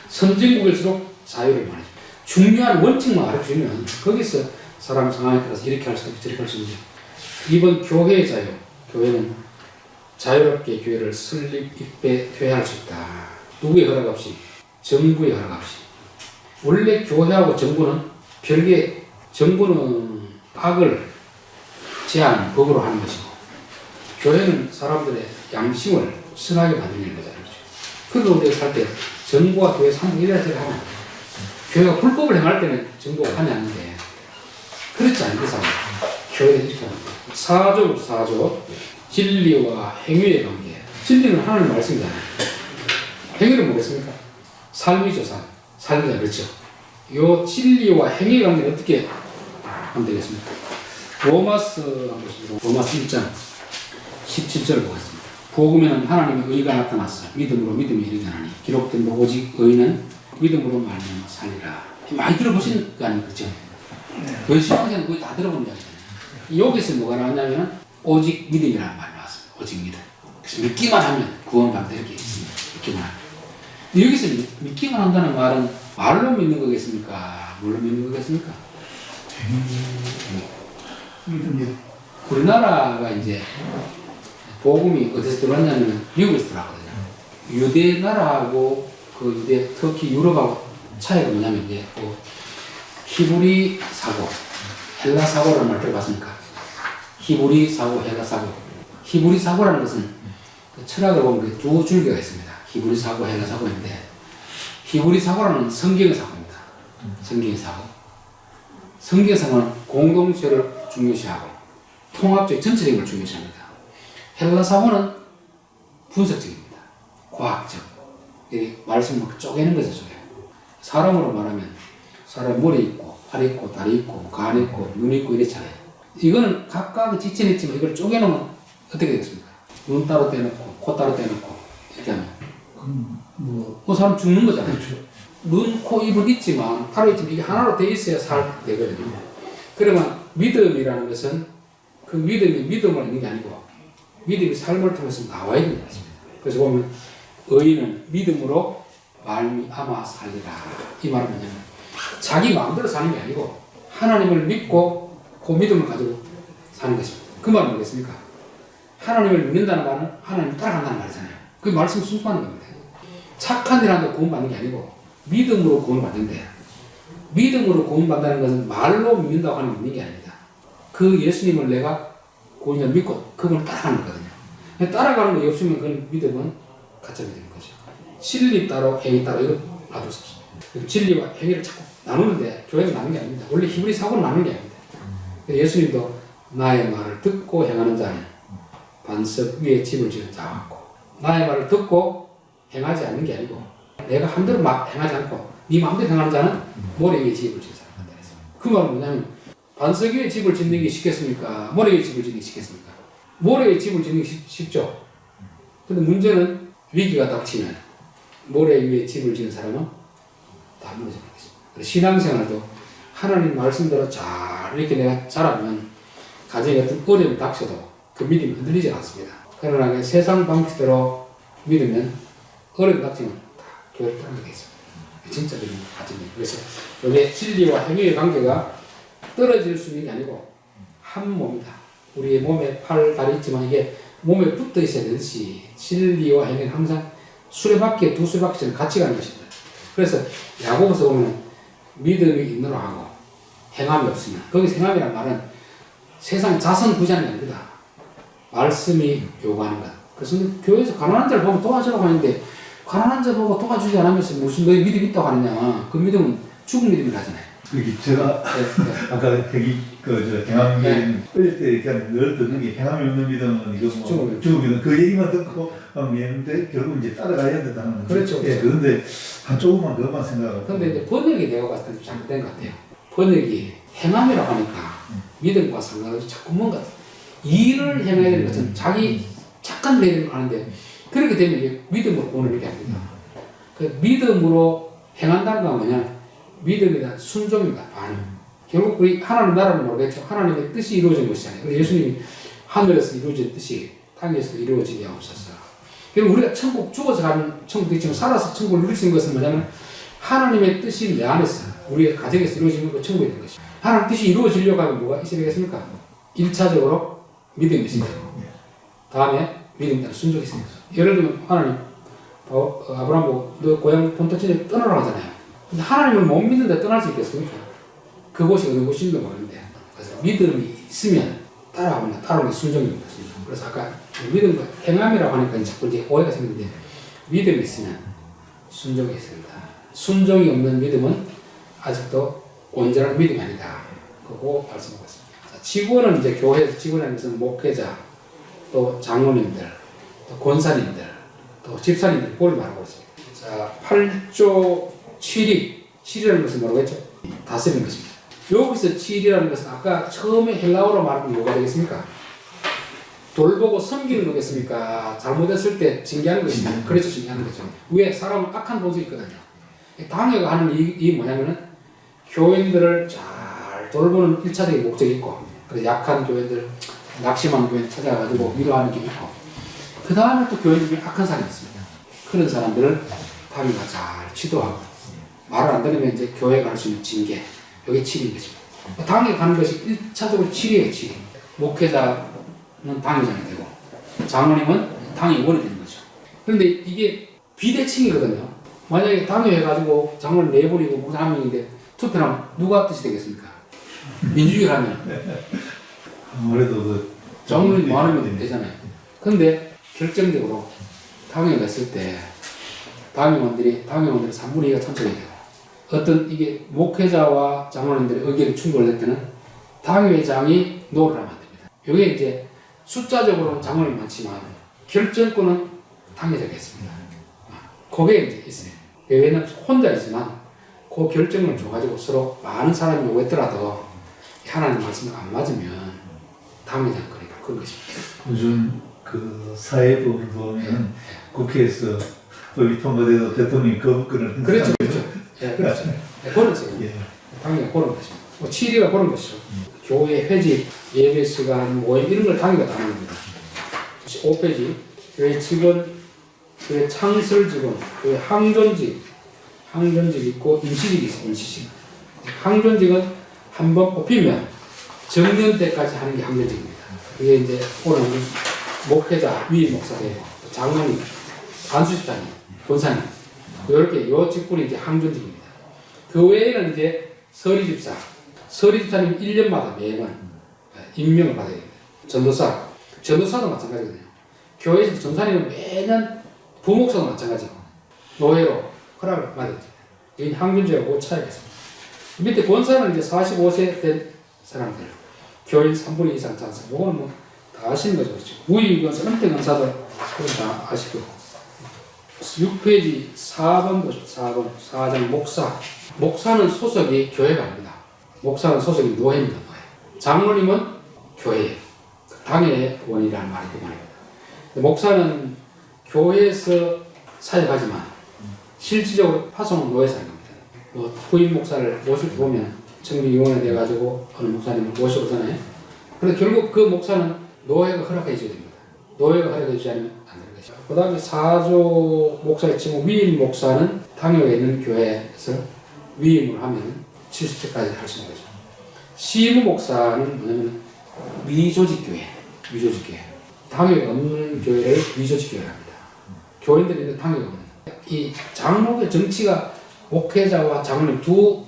선진국일수록 자유를 말해줍니다. 중요한 원칙만 알아주면 거기서 사람 상황에 따라서 이렇게 할 수도 있고 저렇게 할 수도 있고. 이번 교회의 자유, 교회는 자유롭게 교회를 설립, 입회, 퇴회할 수 있다. 누구의 허락 없이, 정부의 허락 없이. 원래 교회하고 정부는 별개, 정부는 악을 제한, 법으로 하는 것이고 교회는 사람들의 양심을 선하게 만드는 거잖아요. 그리고 우리가 살 때 정부와 교회 상호 이래저래 하면 교회가 불법을 행할 때는 정부가 하지 않는데 그렇지 않은 이상 교회는 이렇게 합니다. 사조 진리와 행위의 관계. 진리는 하나님 말씀이잖아요. 행위를 뭐겠습니까? 삶이죠, 삶. 삶이다, 그렇죠. 요 진리와 행위의 관계는 어떻게 하면 되겠습니까? 로마서 한번 보시죠. 로마서 1장 17절을 보겠습니다. 복음에는 하나님의 의가 나타났어. 믿음으로 믿음이 이르나니 기록된 바 오직 의는 믿음으로 말미암아 살리라. 많이 들어보신 거 아닙니까? 그렇죠? 그 신앙생활 거의 다 들어본 이야기잖아요. 여기서 뭐가 나왔냐면 오직 믿음이라는 말이 나왔어요. 오직 믿음. 그래서 믿기만 하면 구원받는다 이렇게 있습니다. 믿기만 하면. 여기서 믿기만 한다는 말은 말로 믿는 거겠습니까? 뭘로 믿는 거겠습니까? 믿음이 우리나라가 이제 복음이 어디서 들어왔냐면 미국에서 들어왔거든요. 유대 나라하고 그 유대 터키 유럽하고 차이가 뭐냐면 이제 그 히브리 사고, 헬라 사고라는 말 들어봤습니까? 히브리 사고, 헬라 사고. 히브리 사고라는 것은 그 철학을 보면 두 줄기가 있습니다. 히브리 사고, 헬라 사고인데 히브리 사고라는 성경의 사고입니다. 성경의 사고. 성경의 사고는 공동체를 중요시하고 통합적 전체적인 걸 중요시합니다. 헬라 사고는 분석적입니다. 과학적. 말씀을 쪼개는 거죠, 쪼개. 사람으로 말하면 사람 머리 있고 팔 있고 다리 있고 간 있고 눈 있고 이랬잖아요. 이거는 각각의 지체는 있지만 이걸 쪼개놓으면 어떻게 되겠습니까? 눈 따로 떼놓고 코 따로 떼놓고 이렇게 하면 그 사람 죽는 거잖아요. 그렇죠. 눈, 코, 입은 있지만 따로 있지만 이게 하나로 돼 있어야 살 되거든요. 그러면 믿음이라는 것은 그 믿음이 믿음으로 있는 게 아니고 믿음이 삶을 통해서 나와야 되는 것입니다. 그래서 보면 의인은 믿음으로 말미암아 살리라. 이 말은 뭐냐면 자기 마음대로 사는 게 아니고 하나님을 믿고 그 믿음을 가지고 사는 것입니다. 그 말은 뭐겠습니까? 하나님을 믿는다는 말은 하나님을 따라간다는 말이잖아요. 그 말씀 순수하는 겁니다. 착한 일 한다고 구원받는 게 아니고 믿음으로 구원을 받는데 믿음으로 구원받는다는 것은 말로 믿는다고 하는 믿는 게 아닙니다. 그 예수님을 내가 구원을 믿고 그분을 따라가는 거거든요. 따라가는 게 없으면 그 믿음은 가짜 믿음인 거죠. 진리 따로 행위 따로 이거 놔둘 수 없습니다. 진리와 행위를 자꾸 나누는데 교회가 나누는 게 아닙니다. 원래 히브리 사고는 나누는 게 아닙니다. 예수님도 나의 말을 듣고 행하는 자는 반석 위에 집을 지은 자와 같고 나의 말을 듣고 행하지 않는 게 아니고 내가 한대로 막 행하지 않고 네 마음대로 행하는 자는 모래 위에 집을 지은 자가 된다 했어요. 그 말은 뭐냐면 반석 위에 집을 짓는 게 쉽겠습니까? 모래 위에 집을 짓는 게 쉽겠습니까? 모래 위에 집을 짓는 게 쉽죠. 근데 문제는 위기가 닥치면 모래 위에 집을 지은 사람은 다 무너져 버리겠습니다. 신앙생활도 하나님 말씀대로 잘 이렇게 내가 자라면 가정에 어떤 어려움이 닥쳐도 그 믿음이 흔들리지 않습니다. 그러나 세상 방식대로 믿으면 어려움 닥치면 다 교회를 떠나겠습니다. 진짜 믿음을 가지면. 그래서 이게 진리와 행위의 관계가 떨어질 수 있는 게 아니고 한 몸이다. 우리의 몸에 팔, 다리 있지만 이게 몸에 붙어 있어야 되듯이 진리와 행위는 항상 수레바퀴에 두 수레바퀴처럼 같이 가는 것입니다. 그래서 야고보서 보면 믿음이 있노라 하고 행함이 없으면 거기서 행함이란 말은 세상 자선 부자는 아닙니다. 말씀이 요구하는 것. 그래서 교회에서 가난한 자를 보고 도와주라고 하는데 가난한 자 보고 도와주지 않으면서 무슨 너희 믿음이 있다고 하느냐. 그 믿음은 죽은 믿음이라잖아요. 여기 제가 아까 여기 그 경암 어릴 때 이렇게 늘 듣는 게 경암이 없는 믿음은 이거 뭐 죽은 믿음 그 얘기만 듣고 했는데 결국 이제 따라가야 된다는 그렇죠. 예, 그런데 한 조금만 그것만 생각하고. 근데 이제 번역이 내가 봤을 때 잘못된 것 같아요. 번역이 행함이라고 하니까 믿음과 상관없이 자꾸 뭔가 일을 행해야 되는 것은 자기 착한 일을 하는데 그렇게 되면 이게 믿음으로 구원을 이렇게 합니다. 그 믿음으로 행한다는 건 뭐냐? 믿음에 대한 순종입니다. 반응. 결국 우리 하나님 나라는 모르겠죠. 하나님의 뜻이 이루어진 것이잖아요. 그래서 예수님이 하늘에서 이루어진 뜻이 땅에서 이루어지게 하옵소서. 그럼 우리가 천국 죽어서 가는 천국도 있지만 살아서 천국을 누릴 수 있는 것은 뭐냐면 하나님의 뜻이 내 안에서 우리의 가정에서 이루어지는 것 천국이 되는 것입니다. 하나님 뜻이 이루어지려고 하면 뭐가 있어야 되겠습니까? 1차적으로 믿음이 있어야 되고 다음에 믿음에 따른 순종이 있어야 됩니다. 예를 들면 하나님 아브라함 보고 너 고향 본토지에 떠나라고 하잖아요. 근데 하나님을 못 믿는데 떠날 수 있겠습니까? 그곳이 어느 곳인지도 모르는데 그래서 믿음이 있으면 따라오는 순종입니다. 그래서 아까 믿음과 행함이라고 하니까 자꾸 이제 오해가 생기는데 믿음이 있으면 순종이 있습니다. 순종이 없는 믿음은 아직도 온전한 믿음이 아니다. 그거 말씀하고 있습니다. 직원은 이제 교회에서 직원이라는 것은 목회자, 또 장로님들, 또 권사님들, 또 집사님들 그걸 말하고 있습니다. 자, 8조 7이라는 것은 뭐라고 했죠? 다스리는 것입니다. 여기서 7이라는 것은 아까 처음에 헬라어로 말하면 뭐가 되겠습니까? 돌보고 섬기는 거겠습니까? 잘못했을 때 징계하는 것입니다. 그래서 징계하는 거죠. 왜? 사람은 악한 본성이 있거든요. 당회가 하는 이 뭐냐면은 교인들을 잘 돌보는 1차적인 목적이 있고, 그래서 약한 교인들, 낙심한 교인 찾아가지고 위로하는 게 있고, 그 다음에 또 교인 중에 악한 사람이 있습니다. 그런 사람들을 당회가 잘 지도하고, 말을 안 들으면 이제 교회가 할 수 있는 징계, 여기 7인 거죠. 당회가 가는 것이 1차적으로 7이에요, 7이. 목회자는 당회장이 되고, 장로님은 당회원이 되는 거죠. 그런데 이게 비대칭이거든요. 만약에 당회 해가지고 장로를 내버리고 목사 한 명인데 투표하면 누가 뜻이 되겠습니까? 민주주의를 하면 아무래도 그 장로님 많으면 되잖아요. 근데 결정적으로 당회에 냈을 때 당회원들이 3분의 2가 참석이 돼요. 어떤 이게 목회자와 장로님들의 의견이 충돌할 때는 당회장이 노를 하면 안 됩니다. 이게 이제 숫자적으로는 장로님 많지만 결정권은 당회장이 있습니다. 그게 이제 있어요. 왜냐면 혼자이지만 그 결정을 줘가지고 서로 많은 사람이 오겠더라도 하나님 말씀을 안 맞으면 당회장 그러니까 그런 것입니다. 요즘 그 사회법을 보면 국회에서 법이 통과돼도 대통령이 거부권을 그렇죠, 그렇죠. 예, 그렇죠. 네, 그런 식입니다. 예. 당연히 그런 것입니다. 뭐 7위가 그런 것이죠. 교회 회집, 예배 시간, 모임 이런 걸 당연히 다 하는 겁니다. 5페이지 교회 직원, 교회 창설 직원, 교회 항존직 있고 임시직이 있어요. 임시직. 항존직은 한번 뽑히면 정년 때까지 하는 게 항존직입니다. 그게 이제 오늘 목회자, 위임 목사되고 장로님, 안수집사님, 권사님 이렇게 요 직분이 이제 항존직입니다. 그 외에는 이제 서리집사님 1년마다 매번 임명을 받아야 됩니다. 전도사도 마찬가지거든요. 교회에서 전사님은 매년 부목사도 마찬가지고 노예로 허락을 받아야 됩니다. 이건 항존직하고 차이가 있습니다. 밑에 권사는 이제 45세 된 사람들, 교인 3분의 2 이상 찬성. 이거는 뭐 다 아시는 거죠. 그렇죠? 우익원사, 은퇴건사도 그건 다 아시고. 6페이지 4번 보십시오. 4장 목사는 소속이 교회가 아닙니다. 목사는 소속이 노회입니다. 노회. 장로님은 교회예요. 당의 원이라는 말이 그 말입니다. 목사는 교회에서 사역하지만 실질적으로 파송은 노예 사역입니다. 뭐 후임 목사를 모시고 보면 청비위원회 돼가지고 어느 목사님을 모시고 오잖아요. 그런데 결국 그 목사는 노예가 허락해 줘야 됩니다. 노예가 허락해 주지 않으면 안 되는 것이죠. 그 다음에 4조 목사의 친구 위임 목사는 당역에 있는 교회에서 위임을 하면 70세까지 할 수 있는 거죠. 시무 목사는 뭐냐면 미조직교회. 당역이 없는 교회를 미조직교회를 합니다. 교인들이 있는 당역이 없는. 이 장로의 정치가 목회자와 장로님 두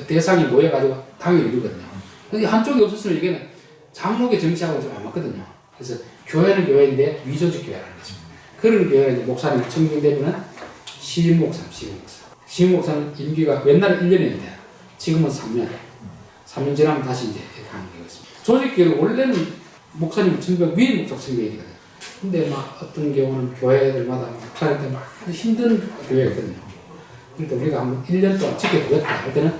대상이 모여가지고 당역을 이루거든요. 근데 한쪽이 없었으면 이게는 장로의 정치하고 좀 안 맞거든요. 그래서 교회는 교회인데 미조직 교회라는 것입니다. 그런 교회가 이제 목사님이 청빙되면은 시임 목사는 임기가 옛날에 1년이었는데 지금은 3년 지나면 다시 이제 이렇게 하는 게 있습니다. 조직교회는 원래는 목사님 청빙, 위임 목사 청빙이 되거든요. 근데 막 어떤 경우는 교회들마다 목사님 때문에 힘든 교회가 있거든요. 그러니까 우리가 한번 1년 동안 지켜보겠다 할 때는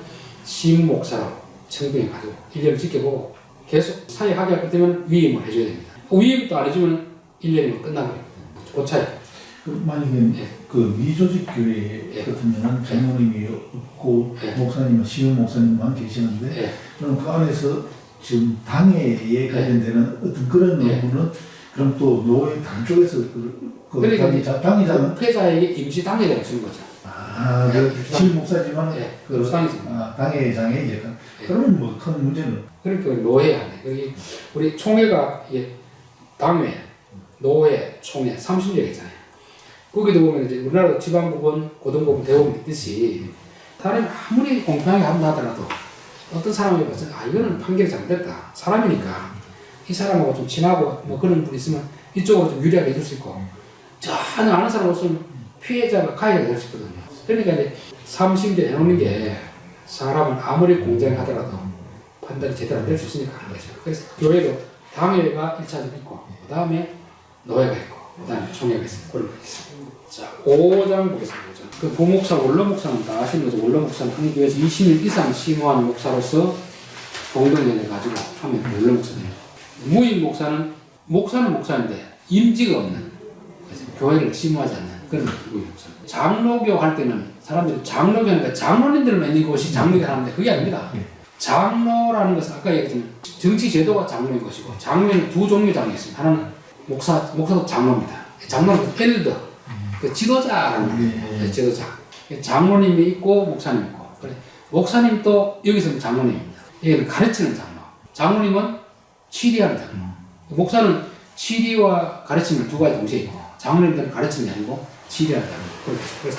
시임 목사로 청빙해가지고 1년을 지켜보고 계속 사역하게 할 것 때문에 위임을 해줘야 됩니다. 위임도 안 해주면 1년이면 끝나버립니다. 그 차이. 만약에 그 미조직 교회 같으면 장로님이 없고 목사님은 시임 목사님만 계시는데 그럼 그 안에서 지금 당회에 관련되는 어떤 그런 업무는 그럼 또 노예 당 쪽에서 그러니까 당회장은 목회자에게 임시 당회장을 주는 거죠. 시임 목사지만 그 당회장에 이제 그러면 뭐 큰 문제는 그러니까 노회야. 우리 총회가 당회, 노회, 총회 30여 있잖아요. 거기도 보면 이제 우리나라 지방법원, 고등법원, 대법원 있듯이 사람이 아무리 공평하게 한다 하더라도 어떤 사람이 봐서 이거는 판결이 잘못됐다. 사람이니까 이 사람하고 좀 친하고 뭐 그런 분이 있으면 이쪽으로 좀 유리하게 해줄 수 있고 전혀 아는 사람 없으면 피해자가 가해가 될 수 있거든요. 그러니까 이제 3심제 해놓는 게 사람은 아무리 공정하더라도 판단이 제대로 안 될 수 있으니까 하는 거죠. 그래서 교회도 당회가 1차적 있고 그 다음에 노회가 있고 그다음에 총회가 있습니다. 그런 거 있습니다. 자, 5장 보겠습니다. 5장. 그 부목사, 원로목사는 다 아시는 거죠. 원로목사는 한 교회에서 20년 이상 심호하는 목사로서 공동연을 가지고 하면 원로목사입니다. 무임 목사는 목사인데 임지가 없는, 교회를 심호하지 않는 그런 무임 목사. 장로교 할 때는 사람들이 장로교니까 장로님들만 있는 것이 장로교 하는데 그게 아닙니다. 장로라는 것은 아까 얘기했지만 정치 제도가 장로인 것이고, 장로에는 두 종류의 장로가 있습니다. 하나는 목사도 장로입니다. 장로는 엘더, 그 지도자라는 지도자. 장로님이 있고 목사님이 있고, 그래. 목사님도 여기서는 장로님입니다. 여기는 가르치는 장로. 장로님은 치리하는 장로. 목사는 치리와 가르침을 두 가지 동시에 있고, 장로님들은 가르침이 아니고 치리하는 장로. 그래서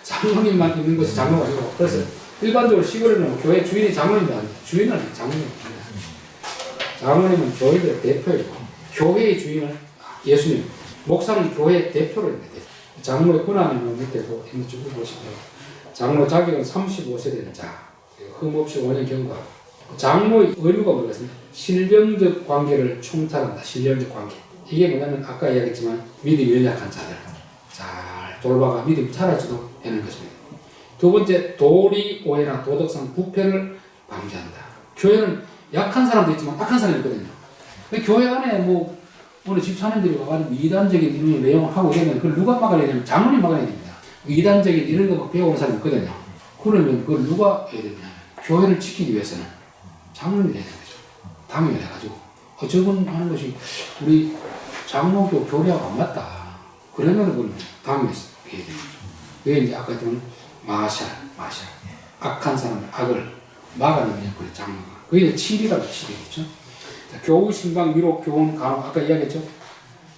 장로님만 있는 것이 장로가 아니고, 그래서 일반적으로 시골에는 교회 주인이 장로님도 아니고 주인은 장로님입니다. 장로님은 교회의 대표이고, 교회의 주인은 예수님, 목사는 교회의 대표로 있는데, 장로의 권한은 밑에도 있는 쭉 보시면 장로 자격은 35세 되는 자, 흠없이 5년 경과하고, 장로의 의무가 뭐겠습니까? 신령적 관계를 총괄한다. 신령적 관계. 이게 뭐냐면 아까 이야기했지만 믿음이 연약한 자들 잘 돌봐가 믿음이 자라지도 되는 것입니다. 두 번째, 도리, 오해나 도덕성 부패를 방지한다. 교회는 약한 사람도 있지만 악한 사람이 있거든요. 교회 안에 뭐 오늘 집사님들이 와가지고 이단적인 이런 내용을 하고 이러면 그걸 누가 막아야 되냐면 장로님 막아야 됩니다. 이단적인 이런 거 막 배워오는 사람이 있거든요. 그러면 그걸 누가 해야 되냐? 교회를 지키기 위해서는 장로님이 해야 되는 거죠. 당연히 해가지고 저분 하는 것이 우리 장로교 교리하고 안 맞다. 그러면 그걸 당연히 해야 되는 거죠. 그게 이제 아까 했던 마샬. 악한 사람, 악을 막아내는 역할이 장로가. 그게 치리라고 치리겠죠. 교우, 신방, 위로, 교훈, 간호, 아까 이야기했죠.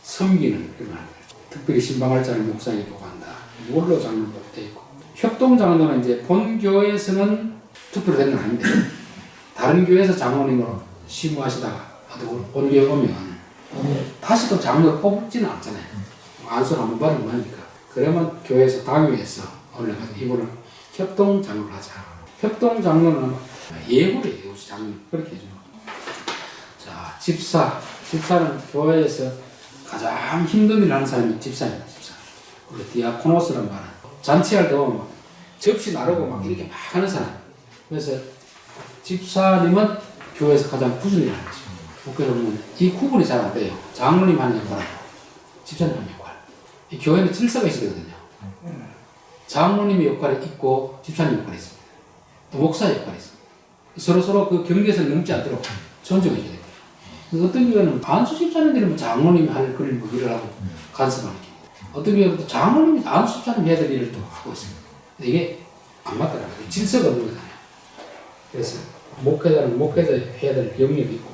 섬기는 그런 거죠. 특별히 신방할 자는 목사에게 보고한다. 뭘로 장로로 되어 있고. 협동 장로는 이제 본 교회에서는 투표를 되는 건 아닌데, 다른 교회에서 장로님으로 심부하시다가 온 교회 오면 다시 또 장로를 뽑지는 않잖아요. 안수를 한번 받으면 하니까. 그러면 교회에서 당위에서 올라가서 이분을 협동 장로를 하자. 협동 장로는 예고를 해요. 장로 그렇게 해줘요. 자, 집사는 교회에서 가장 힘든 일을 하는 사람이 집사입니다. 집사. 우리 디아코노스란 말은 잔치할 때 보면 접시 나르고 막 이렇게 막 하는 사람. 그래서 집사님은 교회에서 가장 굳은 일을 하는 거죠. 그래서 보면 이 구분이 잘 안 돼요. 장로님 하는 역할하고 집사님 하는 역할. 이 교회는 질서가 있어야 되거든요. 장로님의 역할이 있고 집사님 역할이 있습니다. 또 목사의 역할이 있습니다. 서로 그 경계에서 넘지 않도록 존중해줘야 돼요. 어떤 교회는 안수 집사님들이 뭐 장로님이 할 그런 뭐 일을 하고 간섭하는 게, 어떤 교회는 또 장로님이 안수 집사님 해야 될 일을 또 하고 있습니다. 근데 이게 안 맞더라고요. 질서가 없는 거잖아요. 그래서 목회자는 목회자 해야 될 영역이 있고,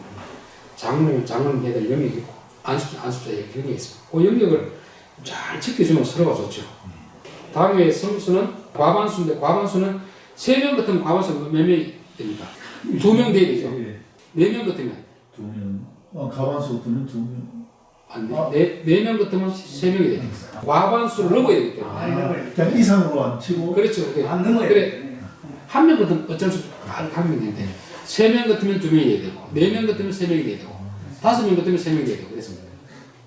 장로님은 장로님 해야 될 영역이 있고, 안수자의 영역이 있습니다. 그 영역을 잘 지켜주면 서로가 좋죠. 당회의 성수는 과반수인데, 과반수는 3명 같으면 과반수가 몇 명이 됩니까? 2명 돼야 되죠. 4명 같으면 2명. 가반수 같으면 2명. 안 돼. 4명 같으면 3명이 되니까. 과반수를 넘어야 되기 때문에. 그냥 이상으로 안 치고. 그렇죠. 안 넘어야 그래. 한 명 같으면 어쩔 수 없이 한 명이 되는데, 3명 같으면 2명이 돼야 되고, 4명 같으면 3명이 돼야 되고, 5명 같으면 3명이 돼야 되고, 그랬습니다.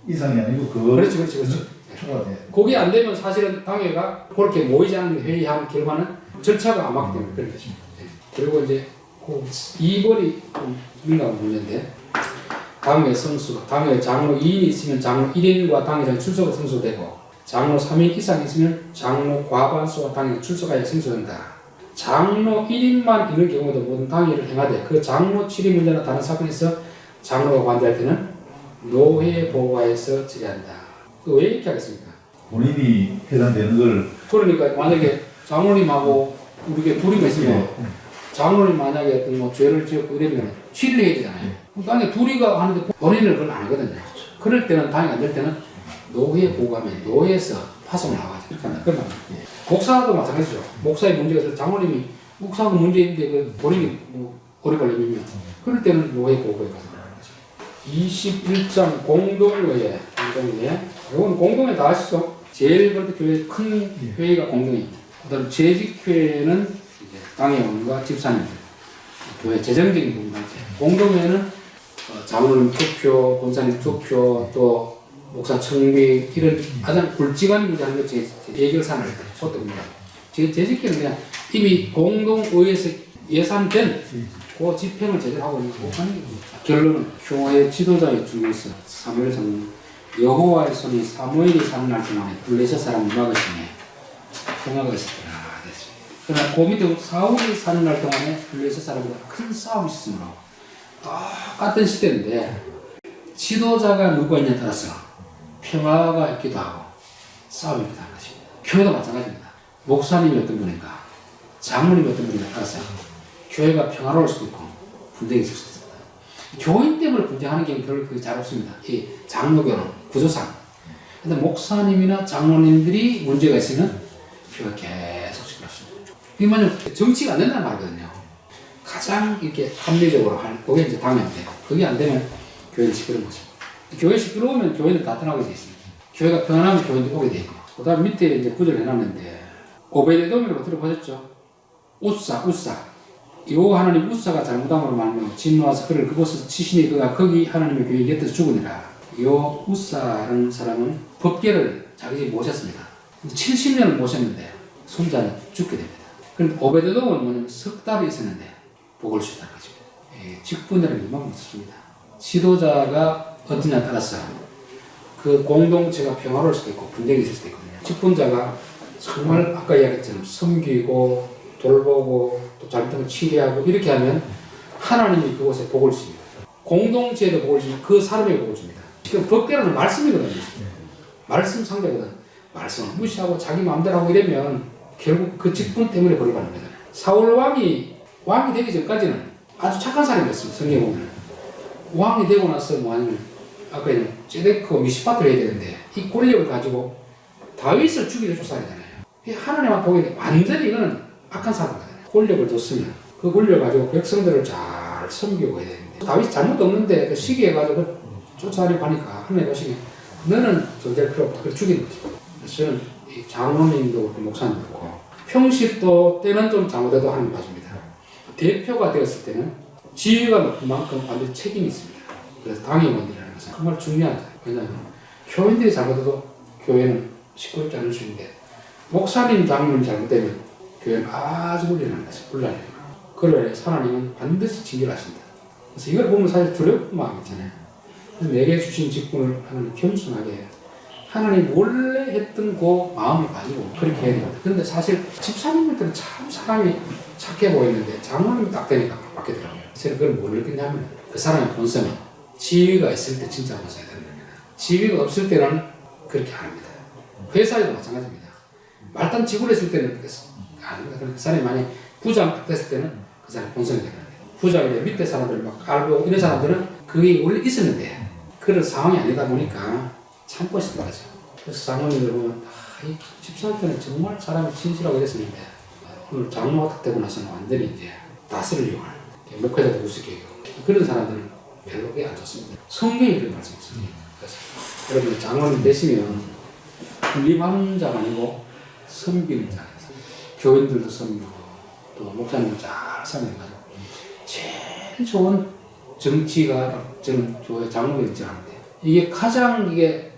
이상이 아니고 그거. 그렇죠. 초과돼. 그게 안 되면 사실은 당회가 그렇게 모이지 않는 회의한 결과는 절차가 안 맞기 때문에 그런 것입니다. 그리고 이제 그 2번이 좀 민감한 문제인데, 당회 성수, 당회 장로 2인이 있으면 장로 1인과 당회장 출석을 성수되고, 장로 3인 이상 있으면 장로 과반수와 당회 출석하여 성수된다. 장로 1인만 있는 경우도 모든 당회를 행하되, 그 장로 출입 문제나 다른 사건에서 장로가 관대할 때는 노회 보고하여서 처리한다. 왜 이렇게 하겠습니까? 본인이 해당되는 걸. 그러니까 만약에 장로님하고 우리가 둘이가 있으면, 장로님 만약에 어떤 뭐 죄를 지었고 이러면 치료를 해야 되잖아요. 당연히 둘이가 하는데 본인을 그걸 안 하거든요. 그럴 때는, 당연히 안 될 때는 노회에 보고하면 노회에서 파송을 하고 이렇게 한다. 그런 말이에요. 목사도 마찬가지죠. 목사의 문제가 있어서 장로님이 목사하고 문제 있는데 그 본인이 뭐 오래 걸리면 그럴 때는 노회 보고에 가서 하는 거죠. 21장 공동회의. 이건 공동회 다 아시죠? 제일 그래도 교회 큰 회의가 공동회입니다. 그다음 재직회는 이제 당회원과 집사님들, 교회 재정적인 부분 할 때. 공동회는 장로님 투표, 권사님 투표, 또 목사 청비 이런 가장 굵직한 문제 하는 게 예결산을 쏟습니다. 제 집회는 그냥 이미 공동의회에서 예산된 그 집행을 제대로 하고 있는 거 하는 겁니다. 결론은 교회 지도자의 중에서 사무엘 장로는 여호와의 손이 사무엘이 사는 날 동안에 블레셋 사람을 막으시네 평화가 있었더라 됐습니다. 그러나 그 밑에 사울이 사는 날 동안에 블레셋 사람과 큰 싸움이 있으므로 똑같은 시대인데 지도자가 누구였냐에 따라서 평화가 있기도 하고 싸움이 있기도 하는 것입니다. 교회도 마찬가지입니다. 목사님이 어떤 분인가 장로님이 어떤 분인가 따라서 교회가 평화로울 수도 있고 분쟁이 있을 수도 있습니다. 교인 때문에 분쟁하는 경우는 별로 그게 잘 없습니다. 이 장로교는 구조상. 근데 목사님이나 장로님들이 문제가 있으면 교회가 계속 시끄럽습니다. 이게 뭐냐면 정치가 안 된다는 말이거든요. 가장 이렇게 합리적으로 할, 그게 이제 당연한데, 그게 안 되면 교회는 시끄러운 것입니다. 교회 시끄러우면 교회는 나타나게 되어 있습니다. 교회가 평안하면 교회도 오게 되어 있고, 그 다음 밑에 이제 구절을 해놨는데, 오베데돔이라고 들어보셨죠? 우사. 요 하나님 우사가 잘못함으로 말하면 진노와서 그를 그곳에서 치시니 그가 거기 하나님의 교회 곁에서 죽으니라. 요 우사라는 사람은 법궤를 자기 집에 모셨습니다. 70년을 모셨는데 손자는 죽게 됩니다. 그런데 오베데돔은 뭐냐면 석 달이 있었는데 복을 주다는 것입니다. 직분이라는 이만큼 있었습니다. 지도자가 어떠냐에 따라서 그 공동체가 평화로울 수도 있고 분쟁이 있을 수도 있거든요. 직분자가 정말 아까 이야기했처럼 섬기고 돌보고 또 잘못하면 치리하고 이렇게 하면 하나님이 그곳에 복을 줍니다. 공동체에도 복을 주면 그 사람에게 복을 줍니다. 지금 법궤라는 말씀이거든요. 말씀 상대거든. 말씀을 무시하고 자기 마음대로 하고 이러면 결국 그 직분 때문에 벌을 받는 거잖아요. 사울 왕이 되기 전까지는 아주 착한 사람이었습니다. 성경에 보면 왕이 되고 나서 뭐 아니면 아까 제데크 미시파트를 해야 되는데 이 권력을 가지고 다윗을 죽이려 쫓아다니잖아요. 하나님만 보기에는 완전히 이거는 악한 사람이거든요. 권력을 줬으면 그 권력을 가지고 백성들을 잘 섬기고 해야 되는데 다윗이 잘못도 없는데 그 시기해가지고 쫓아다니고 하니까 하나님 보시기에 너는 존재할 필요 없다. 그래서 죽이는 거죠. 그래서 저는 이 장로님도 그렇고 목사님도 그렇고 평시도 때는 좀 잘못해도 하나님 봐줍니다. 대표가 되었을 때는 지위가 높은 만큼 반드시 책임이 있습니다. 그래서 당임원이라는 것은 정말 중요하다. 왜냐하면 교인들이 잘못해도 교회는 시끄럽지 않을 수 있는데 목사님, 장로님 잘못되면 교회는 아주 불리는 것이 곤란해요. 그러나 하나님은 반드시 징계하신다. 그래서 이걸 보면 사실 두려운 마음이 있잖아요. 내게 주신 직분을 하나님 겸손하게 하나님 원래 했던 그 마음을 가지고 그렇게 해야 됩니다. 그런데 사실 집사님들은 참 사람이 착해 보이는데 장로님이 딱 되니까 바뀌더라고요. 제가 그걸 뭘 느꼈냐면 그 사람의 본성은 지위가 있을 때 진짜 본성이 되는 겁니다. 지위가 없을 때는 그렇게 안 합니다. 회사에도 마찬가지입니다. 말단 직원을 했을 때는 아닙니다. 그 사람이 만약 부장 딱 됐을 때는 그 사람의 본성이 되는 거예요. 부장이 밑에 사람들 막 깔고 이런 사람들은 그게 원래 있었는데 그런 상황이 아니다 보니까 참고 있었던 거죠. 그래서 장로님들 보면 이 집사한테는 정말 사람이 진실하고 이랬었는데 오늘 장로가 딱 되고 나서는 완전히 이제 다스리려고 하는 목회자도 우습게 하고 그런 사람들은 별로 안 좋습니다. 성경이 그런 말씀이 있습니다. 그래서 여러분 장로님 되시면 군림하는 자가 아니고 섬기는 자가 있어요. 교인들도 섬기고 또 목사님도 잘 섬겨가지고 제일 좋은 정치가 저는 교회 장로가 있지 않은데 이게 가장 이게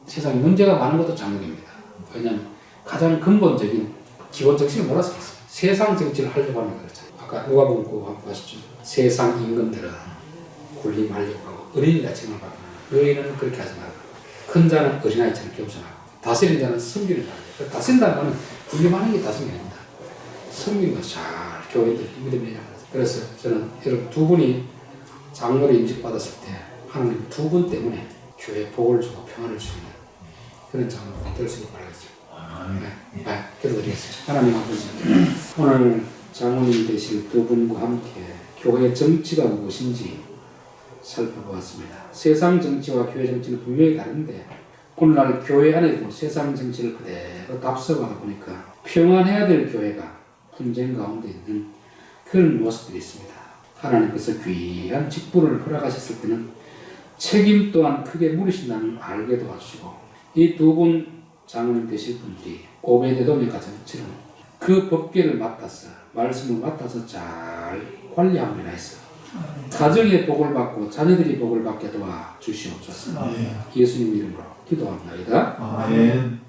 세상에 문제가 많은 것도 장로입니다. 왜냐하면 가장 근본적인 기본 정신을 몰라서 그랬어요. 세상 정치를 하려고 하는 거잖아요. 아까 누가복음 한번 보시죠. 세상 임금들은 군림하려고 하고 어린이가 칭을 받고 너희는 그렇게 하지 말라. 큰 자는 어린아이처럼 겸손하고 다스리는 자는 섬기는 자예요. 다스린다는 것은 군림하는 게 다스리는 게 아닙니다. 섬기는 것을 잘 교회들 믿음이냐. 그래서 저는 여러분 두 분이 장로를 임직받았을 때 하나님 두 분 때문에 교회에 복을 주고 평안을 주는 그런 장로가 될 수 있길 바라겠습니다. 기도드리겠습니다. 하나님 아버지 오늘 장로님 되실 두 분과 함께 교회의 정치가 무엇인지 살펴보았습니다. 세상 정치와 교회 정치는 분명히 다른데 오늘날 교회 안에도 세상 정치를 그대로 답습하다 보니까 평안해야 될 교회가 분쟁 가운데 있는 그런 모습들이 있습니다. 하나님께서 귀한 직분을 허락하셨을 때는 책임 또한 크게 물으신다는 걸 알게 도와주시고 이 두 분 장로님 되실 분들이 오베데돔의 가정처럼 그 법궤를 맡아서 말씀을 맡아서 잘 관리함으로 해서 가정의 복을 받고 자녀들이 복을 받게 도와 주시옵소서. 예. 예수님 이름으로 기도합니다. 아멘.